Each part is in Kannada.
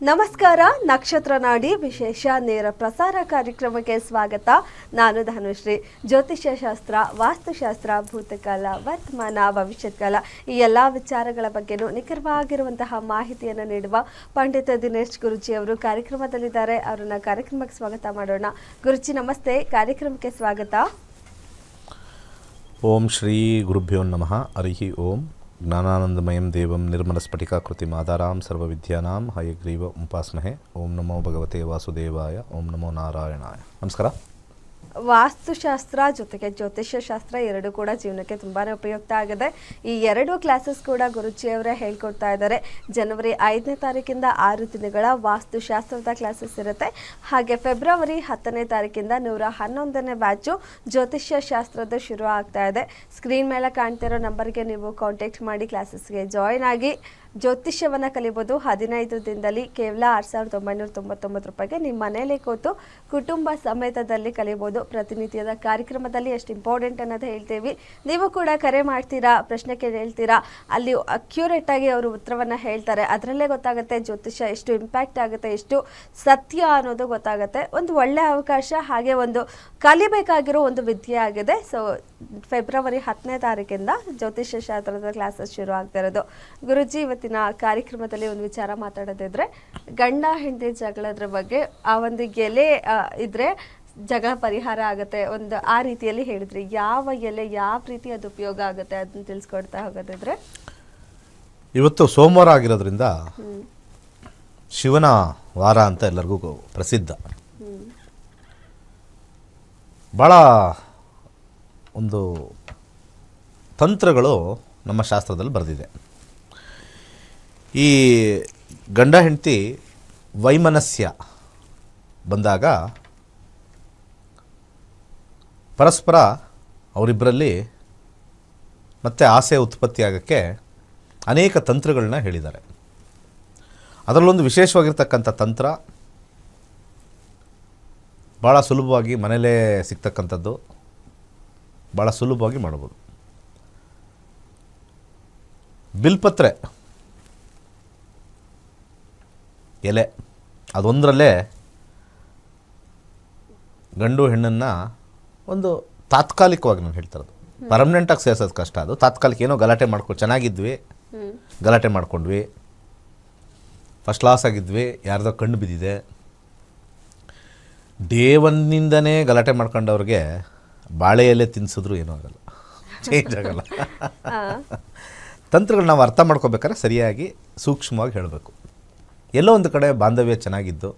ನಮಸ್ಕಾರ. ನಕ್ಷತ್ರ ನಾಡಿ ವಿಶೇಷ ನೇರ ಪ್ರಸಾರ ಕಾರ್ಯಕ್ರಮಕ್ಕೆ ಸ್ವಾಗತ. ನಾನು ಧನುಶ್ರೀ. ಜ್ಯೋತಿಷ್ಯ ಶಾಸ್ತ್ರ, ವಾಸ್ತುಶಾಸ್ತ್ರ, ಭೂತಕಾಲ, ವರ್ತಮಾನ, ಭವಿಷ್ಯತ್ ಕಾಲ ಈ ಎಲ್ಲ ವಿಚಾರಗಳ ಬಗ್ಗೆನೂ ನಿಖರವಾಗಿರುವಂತಹ ಮಾಹಿತಿಯನ್ನು ನೀಡುವ ಪಂಡಿತ ದಿನೇಶ್ ಗುರುಜಿ ಅವರು ಕಾರ್ಯಕ್ರಮದಲ್ಲಿದ್ದಾರೆ. ಅವರನ್ನ ಕಾರ್ಯಕ್ರಮಕ್ಕೆ ಸ್ವಾಗತ ಮಾಡೋಣ. ಗುರುಜಿ ನಮಸ್ತೆ, ಕಾರ್ಯಕ್ರಮಕ್ಕೆ ಸ್ವಾಗತ. ಓಂ ಶ್ರೀ ಗುರುಭ್ಯೋ ನಮಃ. ಹರಿ ಓಂ. ಜ್ಞಾನಾನಂದಮಯಂ ದೇವಂ ನಿರ್ಮಲಸ್ಫಟಿಕಾಕೃತಿಂ ಆಧಾರಾಂ ಸರ್ವವಿದ್ಯಾನಾಂ ಹಯಗ್ರೀವ ಉಪಾಸ್ಮಹೆ. ಓಂ ನಮೋ ಭಗವತೆ ವಾಸುದೇವಾಯ. ಓಂ ನಮೋ ನಾರಾಯಣಾಯ. ನಮಸ್ಕಾರ. ವಾಸ್ತುಶಾಸ್ತ್ರ ಜೊತೆಗೆ ಜ್ಯೋತಿಷ್ಯ ಶಾಸ್ತ್ರ ಎರಡು ಕೂಡ ಜೀವನಕ್ಕೆ ತುಂಬಾ ಉಪಯುಕ್ತ ಆಗಿದೆ. ಈ ಎರಡು ಕ್ಲಾಸಸ್ ಕೂಡ ಗುರುಜಿಯವರೇ ಹೇಳ್ಕೊಡ್ತಾ ಇದ್ದಾರೆ. ಜನವರಿ 5ನೇ ತಾರೀಕಿಂದ 6 ದಿನಗಳ ವಾಸ್ತುಶಾಸ್ತ್ರದ ಕ್ಲಾಸಸ್ ಇರುತ್ತೆ. ಹಾಗೆ ಫೆಬ್ರವರಿ 10ನೇ ತಾರೀಕಿಂದ 111ನೇ ಬ್ಯಾಚು ಜ್ಯೋತಿಷ್ಯ ಶಾಸ್ತ್ರದ ಶುರು ಆಗ್ತಾ ಇದೆ. ಸ್ಕ್ರೀನ್ ಮೇಲೆ ಕಾಣ್ತಿರೋ ನಂಬರ್ಗೆ ನೀವು ಕಾಂಟ್ಯಾಕ್ಟ್ ಮಾಡಿ ಕ್ಲಾಸಸ್ಗೆ ಜಾಯಿನ್ ಆಗಿ ಜ್ಯೋತಿಷ್ಯವನ್ನು ಕಲಿಬೋದು. 15 ದಿನದಲ್ಲಿ ಕೇವಲ 6,999 ರೂಪಾಯಿಗೆ ನಿಮ್ಮ ಮನೆಯಲ್ಲೇ ಕೂತು ಕುಟುಂಬ ಸಮೇತದಲ್ಲಿ ಕಲಿಬೋದು. ಪ್ರತಿನಿತ್ಯದ ಕಾರ್ಯಕ್ರಮದಲ್ಲಿ ಎಷ್ಟು ಇಂಪಾರ್ಟೆಂಟ್ ಅನ್ನೋದು ಹೇಳ್ತೀವಿ. ನೀವು ಕೂಡ ಕರೆ ಮಾಡ್ತೀರಾ, ಪ್ರಶ್ನೆ ಹೇಳ್ತೀರಾ, ಅಲ್ಲಿ ಅಕ್ಯುರೇಟ್ ಆಗಿ ಅವರು ಉತ್ತರವನ್ನು ಹೇಳ್ತಾರೆ. ಅದರಲ್ಲೇ ಗೊತ್ತಾಗುತ್ತೆ ಜ್ಯೋತಿಷ್ಯ ಎಷ್ಟು ಇಂಪ್ಯಾಕ್ಟ್ ಆಗುತ್ತೆ, ಎಷ್ಟು ಸತ್ಯ ಅನ್ನೋದು ಗೊತ್ತಾಗುತ್ತೆ. ಒಂದು ಒಳ್ಳೆ ಅವಕಾಶ, ಹಾಗೆ ಒಂದು ಕಲಿಬೇಕಾಗಿರೋ ಒಂದು ವಿದ್ಯೆ ಆಗಿದೆ. ಸೊ ಫೆಬ್ರವರಿ 10ನೇ ತಾರೀಕಿಂದ ಜ್ಯೋತಿಷ್ಯ ಶಾಸ್ತ್ರದ ಕ್ಲಾಸಸ್ ಶುರು ಆಗ್ತಾ ಇರೋದು. ಗುರುಜಿ, ಇವತ್ತಿನ ಕಾರ್ಯಕ್ರಮದಲ್ಲಿ ಒಂದು ವಿಚಾರ ಮಾತಾಡೋದಿದ್ರೆ, ಗಂಡ ಹೆಂಡತಿ ಜಗಳದ್ರ ಬಗ್ಗೆ ಆ ಒಂದು ಎಲೆ ಇದ್ರೆ ಜಗಳ ಪರಿಹಾರ ಆಗುತ್ತೆ ಒಂದು ಆ ರೀತಿಯಲ್ಲಿ ಹೇಳಿದ್ರಿ. ಯಾವ ಎಲೆ ಯಾವ ರೀತಿ ಅದು ಉಪಯೋಗ ಆಗುತ್ತೆ ಅದನ್ನ ತಿಳಿಸ್ಕೊಡ್ತಾ ಹೋಗೋದಿದ್ರೆ. ಇವತ್ತು ಸೋಮವಾರ ಆಗಿರೋದ್ರಿಂದ ಶಿವನ ವಾರ ಅಂತ ಎಲ್ಲರಿಗೂ ಪ್ರಸಿದ್ಧ. ಭಾಳ ಒಂದು ತಂತ್ರಗಳು ನಮ್ಮ ಶಾಸ್ತ್ರದಲ್ಲಿ ಬರೆದಿದೆ. ಈ ಗಂಡ ಹೆಂಡತಿ ವೈಮನಸ್ಯ ಬಂದಾಗ ಪರಸ್ಪರ ಅವರಿಬ್ಬರಲ್ಲಿ ಮತ್ತೆ ಆಸೆ ಉತ್ಪತ್ತಿ ಆಗೋಕ್ಕೆ ಅನೇಕ ತಂತ್ರಗಳನ್ನ ಹೇಳಿದ್ದಾರೆ. ಅದರಲ್ಲೊಂದು ವಿಶೇಷವಾಗಿರ್ತಕ್ಕಂಥ ತಂತ್ರ, ಭಾಳ ಸುಲಭವಾಗಿ ಮನೆಯಲ್ಲೇ ಸಿಗ್ತಕ್ಕಂಥದ್ದು, ಭಾಳ ಸುಲಭವಾಗಿ ಮಾಡ್ಬೋದು. ಬಿಲ್ಪತ್ರೆ ಎಲೆ ಅದೊಂದರಲ್ಲೇ ಗಂಡು ಹೆಣ್ಣನ್ನು ಒಂದು ತಾತ್ಕಾಲಿಕವಾಗಿ ನಾನು ಹೇಳ್ತಿರೋದು, ಪರ್ಮನೆಂಟಾಗಿ ಸೇರಿಸೋದು ಕಷ್ಟ. ಅದು ತಾತ್ಕಾಲಿಕ. ಏನೋ ಗಲಾಟೆ ಮಾಡ್ಕೊಂಡು ಚೆನ್ನಾಗಿದ್ವಿ, ಗಲಾಟೆ ಮಾಡ್ಕೊಂಡ್ವಿ, ಫಸ್ಟ್ ಕ್ಲಾಸ್ ಆಗಿದ್ವಿ, ಯಾರ್ದೋ ಕಣ್ಣು ಬಿದ್ದಿದೆ, ಡೇ ಒನ್ನಿಂದನೇ ಗಲಾಟೆ ಮಾಡ್ಕೊಂಡವ್ರಿಗೆ ಬಾಳೆ ಎಲೆ ತಿನ್ಸಿದ್ರು ಏನೂ ಆಗಲ್ಲ, ಚೇಂಜ್ ಆಗಲ್ಲ. ತಂತ್ರಗಳು ನಾವು ಅರ್ಥ ಮಾಡ್ಕೋಬೇಕಾದ್ರೆ ಸರಿಯಾಗಿ ಸೂಕ್ಷ್ಮವಾಗಿ ಹೇಳಬೇಕು. ಎಲ್ಲೋ ಒಂದು ಕಡೆ ಬಾಂಧವ್ಯ ಚೆನ್ನಾಗಿದ್ದು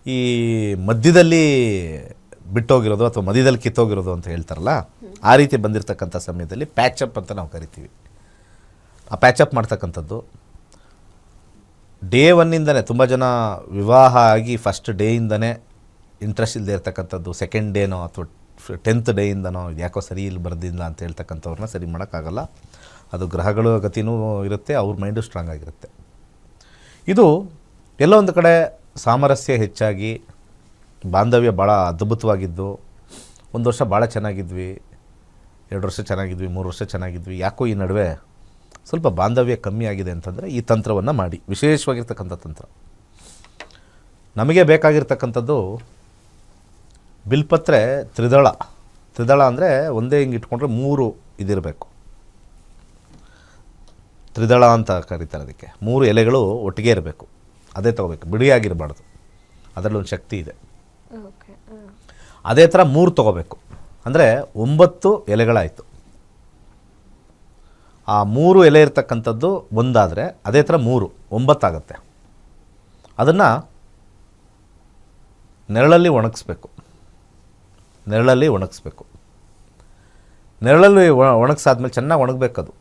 ಈ ಮಧ್ಯದಲ್ಲಿ ಬಿಟ್ಟೋಗಿರೋದು ಅಥವಾ ಮಧ್ಯದಲ್ಲಿ ಕಿತ್ತೋಗಿರೋದು ಅಂತ ಹೇಳ್ತಾರಲ್ಲ, ಆ ರೀತಿ ಬಂದಿರತಕ್ಕಂಥ ಸಮಯದಲ್ಲಿ ಪ್ಯಾಚಪ್ ಅಂತ ನಾವು ಕರಿತೀವಿ. ಆ ಪ್ಯಾಚಪ್ ಮಾಡ್ತಕ್ಕಂಥದ್ದು ಡೇ ಒನ್ನಿಂದನೇ, ತುಂಬ ಜನ ವಿವಾಹ ಆಗಿ ಫಸ್ಟ್ ಡೇಯಿಂದನೇ ಇಂಟ್ರೆಸ್ಟ್ ಇಲ್ಲದೆ ಇರ್ತಕ್ಕಂಥದ್ದು, ಸೆಕೆಂಡ್ ಡೇನೋ ಅಥವಾ 10th ಡೇಯಿಂದನೋ ಇದು ಯಾಕೋ ಸರಿ ಇಲ್ಲಿ ಬರ್ದಿಲ್ಲ ಅಂತ ಹೇಳ್ತಕ್ಕಂಥವ್ರನ್ನ ಸರಿ ಮಾಡೋಕ್ಕಾಗಲ್ಲ. ಅದು ಗ್ರಹಗಳ ಗತಿನೂ ಇರುತ್ತೆ, ಅವ್ರ ಮೈಂಡು ಸ್ಟ್ರಾಂಗ್ ಆಗಿರುತ್ತೆ. ಇದು ಎಲ್ಲೋ ಒಂದು ಕಡೆ ಸಾಮರಸ್ಯ ಹೆಚ್ಚಾಗಿ ಬಾಂಧವ್ಯ ಭಾಳ ಅದ್ಭುತವಾಗಿದ್ದು, 1 ವರ್ಷ ಭಾಳ ಚೆನ್ನಾಗಿದ್ವಿ, 2 ವರ್ಷ ಚೆನ್ನಾಗಿದ್ವಿ, 3 ವರ್ಷ ಚೆನ್ನಾಗಿದ್ವಿ, ಯಾಕೋ ಈ ನಡುವೆ ಸ್ವಲ್ಪ ಬಾಂಧವ್ಯ ಕಮ್ಮಿ ಆಗಿದೆ ಅಂತಂದರೆ ಈ ತಂತ್ರವನ್ನು ಮಾಡಿ. ವಿಶೇಷವಾಗಿರ್ತಕ್ಕಂಥ ತಂತ್ರ. ನಮಗೆ ಬೇಕಾಗಿರ್ತಕ್ಕಂಥದ್ದು ಬಿಲ್ಪತ್ರೆ ತ್ರಿದಳ. ತ್ರಿದಳ ಅಂದರೆ ಒಂದೇ ಹಿಂಗೆ ಇಟ್ಕೊಂಡ್ರೆ 3 ಇದಿರಬೇಕು. ತ್ರಿದಳ ಅಂತ ಕರೀತಾರೆ ಅದಕ್ಕೆ. 3 ಎಲೆಗಳು ಒಟ್ಟಿಗೆ ಇರಬೇಕು, ಅದೇ ತೊಗೋಬೇಕು, ಬಿಡಿಯಾಗಿರಬಾರ್ದು. ಅದರಲ್ಲಿ ಒಂದು ಶಕ್ತಿ ಇದೆ. ಅದೇ ಥರ 3 ತೊಗೋಬೇಕು, ಅಂದರೆ 9 ಎಲೆಗಳಾಯಿತು. ಆ 3 ಎಲೆ ಇರ್ತಕ್ಕಂಥದ್ದು ಒಂದಾದರೆ ಅದೇ ಥರ 3 9 ಆಗುತ್ತೆ. ಅದನ್ನು ನೆರಳಲ್ಲಿ ಒಣಗಿಸ್ಬೇಕು. ನೆರಳಲ್ಲಿ ಒಣಗಿಸಾದ್ಮೇಲೆ ಚೆನ್ನಾಗಿ ಒಣಗಬೇಕದು.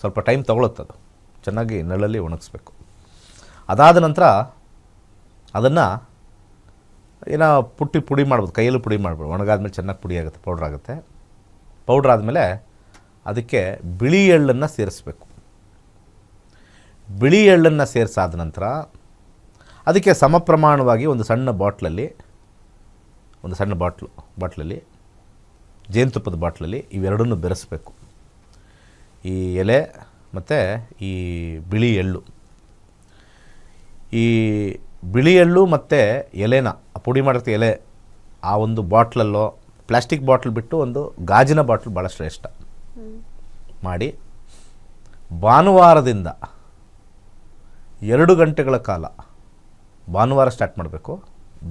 ಸ್ವಲ್ಪ ಟೈಮ್ ತೊಗೊಳುತ್ತದು. ಚೆನ್ನಾಗಿ ನೆರಳಲ್ಲಿ ಒಣಗಿಸ್ಬೇಕು. ಅದಾದ ನಂತರ ಅದನ್ನು ಏನೋ ಪುಡಿ ಮಾಡ್ಬೋದು, ಕೈಯಲ್ಲಿ ಪುಡಿ ಮಾಡ್ಬೋದು. ಒಣಗಾದ್ಮೇಲೆ ಚೆನ್ನಾಗಿ ಪುಡಿ ಆಗುತ್ತೆ, ಪೌಡ್ರ್ ಆಗುತ್ತೆ. ಪೌಡ್ರ್ ಆದಮೇಲೆ ಅದಕ್ಕೆ ಬಿಳಿ ಎಳ್ಳನ್ನು ಸೇರಿಸ್ಬೇಕು. ಬಿಳಿ ಎಳ್ಳನ್ನು ಸೇರಿಸಾದ ನಂತರ ಅದಕ್ಕೆ ಸಮ ಪ್ರಮಾಣವಾಗಿ ಒಂದು ಸಣ್ಣ ಬಾಟ್ಲಲ್ಲಿ ಒಂದು ಸಣ್ಣ ಬಾಟ್ಲಲ್ಲಿ ಜೇನುತುಪ್ಪದ ಬಾಟ್ಲಲ್ಲಿ ಇವೆರಡನ್ನು ಬೆರೆಸಬೇಕು. ಈ ಎಲೆ ಮತ್ತು ಈ ಬಿಳಿ ಎಳ್ಳು, ಈ ಬಿಳಿ ಎಳ್ಳು ಮತ್ತು ಎಲೆನ ಪುಡಿ ಮಾಡಿರ್ತೀವಿ ಎಲೆ, ಆ ಒಂದು ಬಾಟ್ಲಲ್ಲೋ, ಪ್ಲಾಸ್ಟಿಕ್ ಬಾಟ್ಲ್ ಬಿಟ್ಟು ಒಂದು ಗಾಜಿನ ಬಾಟ್ಲ್ ಭಾಳ ಶ್ರೇಷ್ಠ ಮಾಡಿ, ಭಾನುವಾರದಿಂದ 2 ಗಂಟೆಗಳ ಕಾಲ ಭಾನುವಾರ ಸ್ಟಾರ್ಟ್ ಮಾಡಬೇಕು.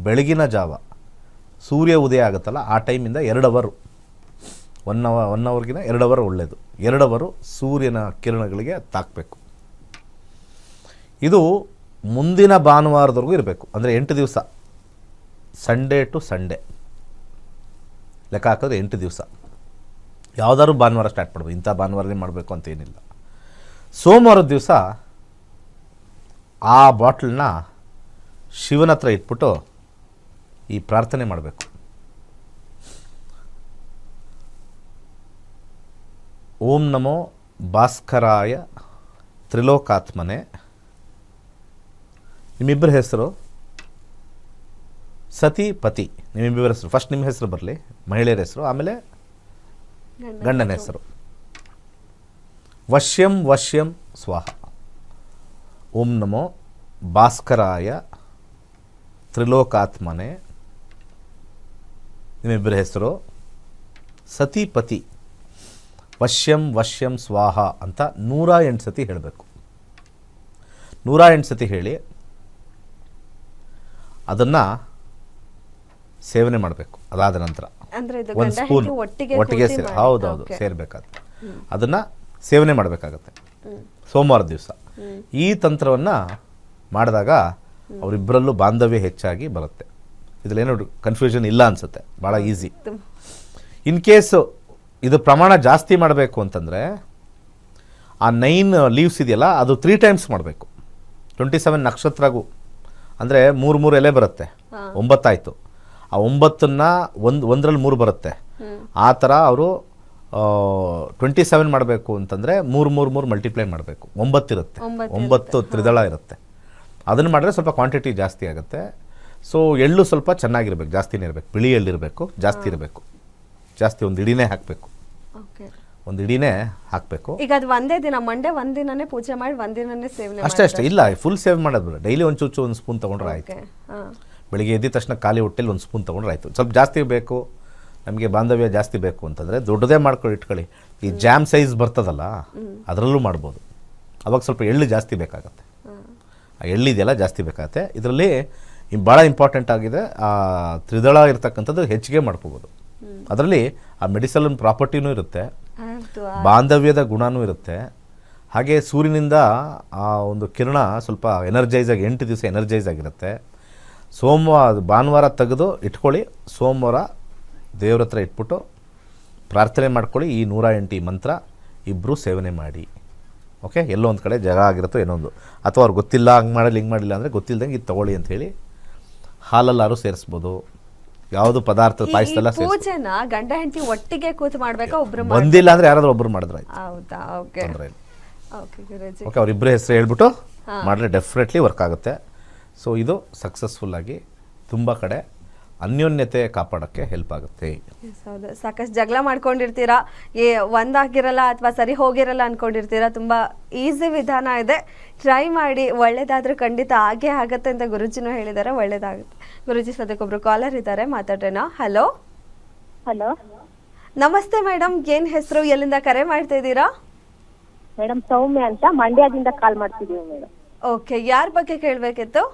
ಬೆಳಗಿನ ಜಾವ ಸೂರ್ಯ ಉದಯ ಆಗುತ್ತಲ್ಲ ಆ ಟೈಮಿಂದ 2 ಅವರ್, 1 ಅವರ್ಗಿನ 2 ಅವರ್ ಒಳ್ಳೆಯದು. 2 ಅವರು ಸೂರ್ಯನ ಕಿರಣಗಳಿಗೆ ತಾಕಬೇಕು. ಇದು ಮುಂದಿನ ಭಾನುವಾರದವರೆಗೂ ಇರಬೇಕು. ಅಂದರೆ 8 ದಿವಸ, ಸಂಡೇ ಟು ಸಂಡೇ ಲೆಕ್ಕ ಹಾಕಿದ್ರೆ 8 ದಿವಸ. ಯಾವುದಾದ್ರು ಭಾನುವಾರ ಸ್ಟಾರ್ಟ್ ಮಾಡಬೇಕು, ಇಂಥ ಭಾನುವಾರನೇ ಮಾಡಬೇಕು ಅಂತ ಏನಿಲ್ಲ. ಸೋಮವಾರದ ದಿವಸ ಆ ಬಾಟ್ಲನ್ನ ಶಿವನ ಹತ್ರ ಇಟ್ಬಿಟ್ಟು ಈ ಪ್ರಾರ್ಥನೆ ಮಾಡಬೇಕು. ಓಂ ನಮೋ ಭಾಸ್ಕರಾಯ ತ್ರಿಲೋಕಾತ್ಮನೆ. ನಿಮ್ಮಿಬ್ಬರ ಹೆಸರು ಸತಿ ಪತಿ, ನಿಮ್ಮಿಬ್ಬರ ಹೆಸರು ಫಸ್ಟ್ ನಿಮ್ಮ ಹೆಸರು ಬರಲಿ, ಮಹಿಳೆಯರ ಹೆಸರು, ಆಮೇಲೆ ಗಂಡನ ಹೆಸರು. ವಶ್ಯಂ ವಶ್ಯಂ ಸ್ವಾಹ. ಓಂ ನಮೋ ಭಾಸ್ಕರಾಯ ತ್ರಿಲೋಕಾತ್ಮನೆ. ನಿಮ್ಮಿಬ್ಬರ ಹೆಸರು ಸತಿಪತಿ. ವಶ್ಯಂ ವಶ್ಯಂ ಸ್ವಾಹ ಅಂತ 108 ಸತಿ ಹೇಳಬೇಕು. 108 ಸತಿ ಹೇಳಿ ಅದನ್ನು ಸೇವನೆ ಮಾಡಬೇಕು. ಅದಾದ ನಂತರ ಅಂದ್ರೆ ಇದು ಒಂದು ಗಂಡ ಸ್ಪೂನ್ ಹೆಂಡತಿ ಒಟ್ಟಿಗೆ ಒಟ್ಟಿಗೆ ಕೂತಿ ಮಾಡಿ- ಹೌದೌದು Okay. ಸೇರಬೇಕಾಗುತ್ತೆ. ಅದನ್ನು ಸೇವನೆ ಮಾಡಬೇಕಾಗತ್ತೆ ಸೋಮವಾರ ದಿವಸ. ಈ ತಂತ್ರವನ್ನು ಮಾಡಿದಾಗ ಅವರಿಬ್ಬರಲ್ಲೂ ಬಾಂಧವ್ಯ ಹೆಚ್ಚಾಗಿ ಬರುತ್ತೆ. ಇದರಲ್ಲೇನೋ ಕನ್ಫ್ಯೂಷನ್ ಇಲ್ಲ ಅನಿಸುತ್ತೆ, ಭಾಳ ಈಸಿ. ಇನ್ ಕೇಸು ಇದು ಪ್ರಮಾಣ ಜಾಸ್ತಿ ಮಾಡಬೇಕು ಅಂತಂದರೆ ಆ 9 ಲೀವ್ಸ್ ಇದೆಯಲ್ಲ ಅದು 3 ಟೈಮ್ಸ್ ಮಾಡಬೇಕು. 27 ನಕ್ಷತ್ರಗೂ ಅಂದರೆ 3 ಎಲೆ ಬರುತ್ತೆ, 9 ಆಯಿತು. ಆ 9ನ್ನು ಒಂದರಲ್ಲಿ 3 ಬರುತ್ತೆ. ಆ ಥರ ಅವರು 27 ಮಾಡಬೇಕು ಅಂತಂದರೆ 3 ಮಲ್ಟಿಪ್ಲೈ ಮಾಡಬೇಕು. 9 ಇರುತ್ತೆ, 9 ತ್ರಿದಳ ಇರುತ್ತೆ. ಅದನ್ನು ಮಾಡಿದ್ರೆ ಸ್ವಲ್ಪ ಕ್ವಾಂಟಿಟಿ ಜಾಸ್ತಿ ಆಗುತ್ತೆ. ಸೊ ಎಳ್ಳು ಸ್ವಲ್ಪ ಚೆನ್ನಾಗಿರ್ಬೇಕು, ಜಾಸ್ತಿನೇ ಇರಬೇಕು. ಬಿಳಿ ಎಳ್ಳು ಇರಬೇಕು, ಜಾಸ್ತಿ ಇರಬೇಕು, ಜಾಸ್ತಿ ಒಂದು ಇಡೀನೇ ಹಾಕಬೇಕು, Okay. ಒಂದು ಇಡೀನೇ ಹಾಕಬೇಕು. ಈಗ ಅದು ಒಂದೇ ದಿನ ಮಂಡೇ ಒಂದಿನನೇ ಪೂಜೆ ಮಾಡಿ ಒಂದಿನನೇ ಸೇವನೆ ಅಷ್ಟೇ ಇಲ್ಲ, ಫುಲ್ ಸೇವ್ ಮಾಡೋದು. ಡೈಲಿ ಒಂದು ಚೂಚು ಒಂದು ಸ್ಪೂನ್ ತೊಗೊಂಡ್ರೆ ಆಯಿತು. ಬೆಳಿಗ್ಗೆ ಎದ್ದ ತಕ್ಷಣ ಖಾಲಿ ಹೊಟ್ಟೆಲಿ ಒಂದು ಸ್ಪೂನ್ ತೊಗೊಂಡ್ರೆ ಆಯಿತು. ಸ್ವಲ್ಪ ಜಾಸ್ತಿ ಬೇಕು, ನಮಗೆ ಬಾಂಧವ್ಯ ಜಾಸ್ತಿ ಬೇಕು ಅಂತಂದರೆ ದೊಡ್ಡದೇ ಮಾಡ್ಕೊಂಡು ಇಟ್ಕೊಳ್ಳಿ. ಈ ಜಾಮ್ ಸೈಜ್ ಬರ್ತದಲ್ಲ ಅದರಲ್ಲೂ ಮಾಡ್ಬೋದು. ಅವಾಗ ಸ್ವಲ್ಪ ಎಳ್ಳು ಜಾಸ್ತಿ ಬೇಕಾಗತ್ತೆ. ಆ ಎಳ್ಳಿದೆಯಲ್ಲ ಜಾಸ್ತಿ ಬೇಕಾಗತ್ತೆ. ಇದರಲ್ಲಿ ಭಾಳ ಇಂಪಾರ್ಟೆಂಟ್ ಆಗಿದೆ, ಆ ತ್ರಿದಳ ಇರ್ತಕ್ಕಂಥದ್ದು ಹೆಚ್ಚಿಗೆ ಮಾಡ್ಕೋಬೋದು. ಅದರಲ್ಲಿ ಆ ಮೆಡಿಸನ್ ಪ್ರಾಪರ್ಟಿನೂ ಇರುತ್ತೆ, ಬಾಂಧವ್ಯದ ಗುಣನೂ ಇರುತ್ತೆ. ಹಾಗೆ ಸೂರ್ಯನಿಂದ ಆ ಒಂದು ಕಿರಣ ಸ್ವಲ್ಪ ಎನರ್ಜೈಸ್ ಆಗಿ 8 ದಿವಸ ಎನರ್ಜೈಸ್ ಆಗಿರುತ್ತೆ. ಭಾನುವಾರ ತೆಗೆದು ಇಟ್ಕೊಳ್ಳಿ, ಸೋಮವಾರ ದೇವ್ರ ಹತ್ರ ಇಟ್ಬಿಟ್ಟು ಪ್ರಾರ್ಥನೆ ಮಾಡ್ಕೊಳ್ಳಿ. ಈ 108 ಮಂತ್ರ ಇಬ್ಬರು ಸೇವನೆ ಮಾಡಿ. ಓಕೆ, ಎಲ್ಲೋ ಒಂದು ಕಡೆ ಜಾಗ ಆಗಿರುತ್ತೋ ಏನೋ ಒಂದು, ಅಥವಾ ಅವ್ರಿಗೆ ಗೊತ್ತಿಲ್ಲ ಹಂಗೆ ಮಾಡಿಲ್ಲ ಹಿಂಗೆ ಮಾಡಿಲ್ಲ ಅಂದರೆ ಗೊತ್ತಿಲ್ಲದಂಗೆ ಇದು ತೊಗೊಳ್ಳಿ ಅಂಥೇಳಿ ಹಾಲಲ್ಲಾರು ಸೇರಿಸ್ಬೋದು. ಯಾವುದು ಪದಾರ್ಥ ಪಾಯಸದೆಲ್ಲ ಪೂಜೆನ ಗಂಡ ಹೆಂಡತಿ ಒಟ್ಟಿಗೆ ಕೂತು ಮಾಡ್ಬೇಕಾ, ಒಬ್ರು ಬಂದಿಲ್ಲ ಅಂದರೆ ಯಾರಾದ್ರೂ ಒಬ್ಬರು ಮಾಡಿದ್ರೆ ಆಯ್ತು, ಹೌದಾ? ಓಕೆ ತೊಂದರೆ ಇಲ್ಲ. ಓಕೆ ಗುರೂಜಿ. ಓಕೆ, ಅವರಿಬ್ಬರ ಹೆಸರು ಹೇಳ್ಬಿಟ್ಟು ಮಾಡಿದ್ರೆ ಡೆಫಿನೆಟ್ಲಿ ವರ್ಕ್ ಆಗುತ್ತೆ. ಸೊ ಇದು ಸಕ್ಸಸ್ಫುಲ್ಲಾಗಿ ತುಂಬ ಕಡೆ ಅನ್ಯೋನ್ಯತೆ ಕಾಪಾಡೋಕ್ಕೆ ಹೆಲ್ಪ್ ಆಗುತ್ತೆ. Yes, ಹೌದು. ಸಾಕಷ್ಟು ಜಗಳ ಮಾಡ್ಕೊಂಡಿರ್ತೀರಾ, ಒಂದಾಗಿರಲ್ಲ ಅಥವಾ ಸರಿ ಹೋಗಿರಲ್ಲ ಅನ್ಕೊಂಡಿರ್ತೀರಾ. ತುಂಬಾ ಈಸಿ ವಿಧಾನ ಇದೆ, ಟ್ರೈ ಮಾಡಿ. ಒಳ್ಳೇದಾದ್ರೆ ಖಂಡಿತ ಆಗೇ ಆಗತ್ತೆ ಅಂತ ಗುರುಜಿನೂ ಹೇಳಿದ್ದಾರೆ, ಒಳ್ಳೇದಾಗುತ್ತೆ. ಗುರುಜಿ ಸದ್ಯಕ್ಕೊಬ್ರು ಕಾಲರ್ ಇದ್ದಾರೆ, ಮಾತಾಡೋಣ. ಹಲೋ ಹಲೋ, ನಮಸ್ತೆ ಮೇಡಮ್, ಏನ್ ಹೆಸರು, ಎಲ್ಲಿಂದ ಕರೆ ಮಾಡ್ತಾ ಇದ್ದೀರಾ? ಮೇಡಮ್ ಸೌಮ್ಯ ಅಂತ, ಮಂಡ್ಯದಿಂದ ಕಾಲ್ ಮಾಡ್ತಿದೀವಿ ಮೇಡಮ್. ಓಕೆ, ಯಾರ ಬಗ್ಗೆ ಕೇಳಬೇಕಿತ್ತು?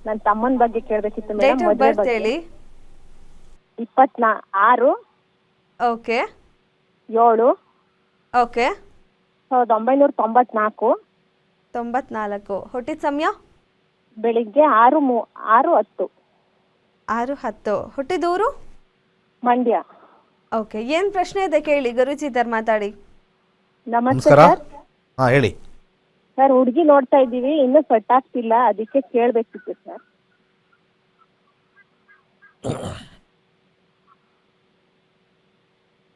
ನನ್ನ ತಮ್ಮನ ಬಗ್ಗೆ ಕೇಳಬೇಕಿತ್ತು ಮೇಡಮ್. ಡೇಟ್ ಆಫ್ ಬರ್ತ್ ಹೇಳಿ. 26 ಓಕೆ 7 ಓಕೆ 1994 94. ಹುಟ್ಟಿದ ಸಮಯ? ಬೆಳಿಗ್ಗೆ 6:10 6:10. ಹುಟ್ಟಿದೂರು? ಮಂಡ್ಯ. ಓಕೆ, ಏನ್ ಪ್ರಶ್ನೆ ಇದೆ ಕೇಳಿ, ಗುರುಜಿ ಇದ್ದಾರೆ, ಮಾತಾಡಿ. ನಮಸ್ತೆ ನಮಸ್ಕಾರ. ಸರ್. ಹಾಂ ಹೇಳಿ. ಸರ್, ಹುಡುಗಿ ನೋಡ್ತಾ ಇದ್ದೀವಿ, ಇನ್ನೂ ಸೆಟ್ ಆಗ್ತಿಲ್ಲ, ಅದಕ್ಕೆ ಕೇಳಬೇಕಿತ್ತು ಸರ್.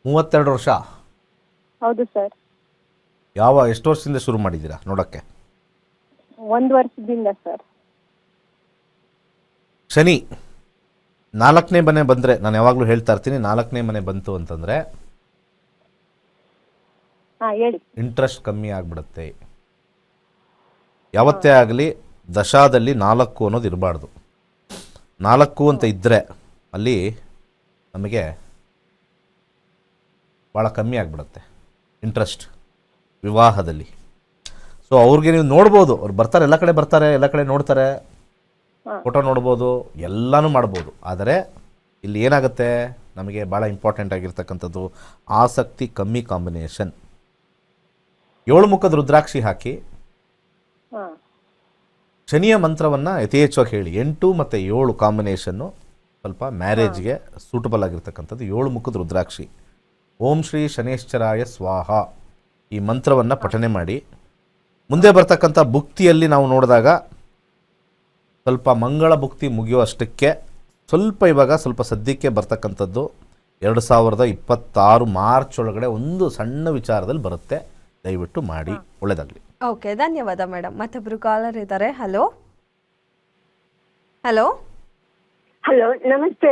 32 ವರ್ಷ. ಹೌದು ಸರ್. ಎಷ್ಟು ವರ್ಷದಿಂದ ಶುರು ಮಾಡಿದ್ದೀರಾ ನೋಡೋಕ್ಕೆ? 1 ವರ್ಷದಿಂದ ಸರ್. ಶನಿ 4ನೇ ಮನೆ ಬಂದರೆ, ನಾನು ಯಾವಾಗಲೂ ಹೇಳ್ತಾ ಇರ್ತೀನಿ, 4ನೇ ಮನೆ ಬಂತು ಅಂತಂದರೆ ಹಾ ಹೇಳಿ. ಇಂಟ್ರೆಸ್ಟ್ ಕಮ್ಮಿ ಆಗಿಬಿಡುತ್ತೆ. ಯಾವತ್ತೇ ಆಗಲಿ ದಶಾದಲ್ಲಿ 4 ಅನ್ನೋದು ಇರಬಾರ್ದು. 4 ಅಂತ ಇದ್ದರೆ ಅಲ್ಲಿ ನಮಗೆ ಭಾಳ ಕಮ್ಮಿ ಆಗಿಬಿಡುತ್ತೆ ಇಂಟ್ರೆಸ್ಟ್ ವಿವಾಹದಲ್ಲಿ. ಸೊ ಅವ್ರಿಗೆ ನೀವು ನೋಡ್ಬೋದು, ಅವ್ರು ಬರ್ತಾರೆ, ಎಲ್ಲ ಕಡೆ ಬರ್ತಾರೆ, ಎಲ್ಲ ಕಡೆ ನೋಡ್ತಾರೆ, ಫೋಟೋ ನೋಡ್ಬೋದು, ಎಲ್ಲನೂ ಮಾಡ್ಬೋದು. ಆದರೆ ಇಲ್ಲಿ ಏನಾಗುತ್ತೆ, ನಮಗೆ ಭಾಳ ಇಂಪಾರ್ಟೆಂಟ್ ಆಗಿರ್ತಕ್ಕಂಥದ್ದು ಆಸಕ್ತಿ ಕಮ್ಮಿ ಕಾಂಬಿನೇಷನ್. 7 ಮುಖದ ರುದ್ರಾಕ್ಷಿ ಹಾಕಿ ಹಾ ಶನಿಯ ಮಂತ್ರವನ್ನು ಯಥೇಚ್ಛವಾಗಿ ಹೇಳಿ. 8 ಮತ್ತು 7 ಕಾಂಬಿನೇಷನ್ನು ಸ್ವಲ್ಪ ಮ್ಯಾರೇಜ್ಗೆ ಸೂಟಬಲ್ ಆಗಿರ್ತಕ್ಕಂಥದ್ದು. 7 ಮುಖದ ರುದ್ರಾಕ್ಷಿ, ಓಂ ಶ್ರೀ ಶನೇಶ್ಚರಾಯ ಸ್ವಾಹ ಈ ಮಂತ್ರವನ್ನು ಪಠನೆ ಮಾಡಿ. ಮುಂದೆ ಬರ್ತಕ್ಕಂಥ ಭುಕ್ತಿಯಲ್ಲಿ ನಾವು ನೋಡಿದಾಗ ಸ್ವಲ್ಪ ಮಂಗಳ ಭುಕ್ತಿ ಮುಗಿಯುವಷ್ಟಕ್ಕೆ ಸ್ವಲ್ಪ ಸದ್ಯಕ್ಕೆ ಬರ್ತಕ್ಕಂಥದ್ದು 2026 ಮಾರ್ಚ್ ಒಳಗಡೆ ಒಂದು ಸಣ್ಣ ವಿಚಾರದಲ್ಲಿ ಬರುತ್ತೆ. ದಯವಿಟ್ಟು ಮಾಡಿ, ಒಳ್ಳೆಯದಾಗಲಿ. ಓಕೆ, ಧನ್ಯವಾದ ಮೇಡಮ್. ಮತ್ತೊಬ್ರು ಕಾಲರ್ ಇದ್ದಾರೆ. ಹಲೋ ಹಲೋ ಹಲೋ, ನಮಸ್ತೆ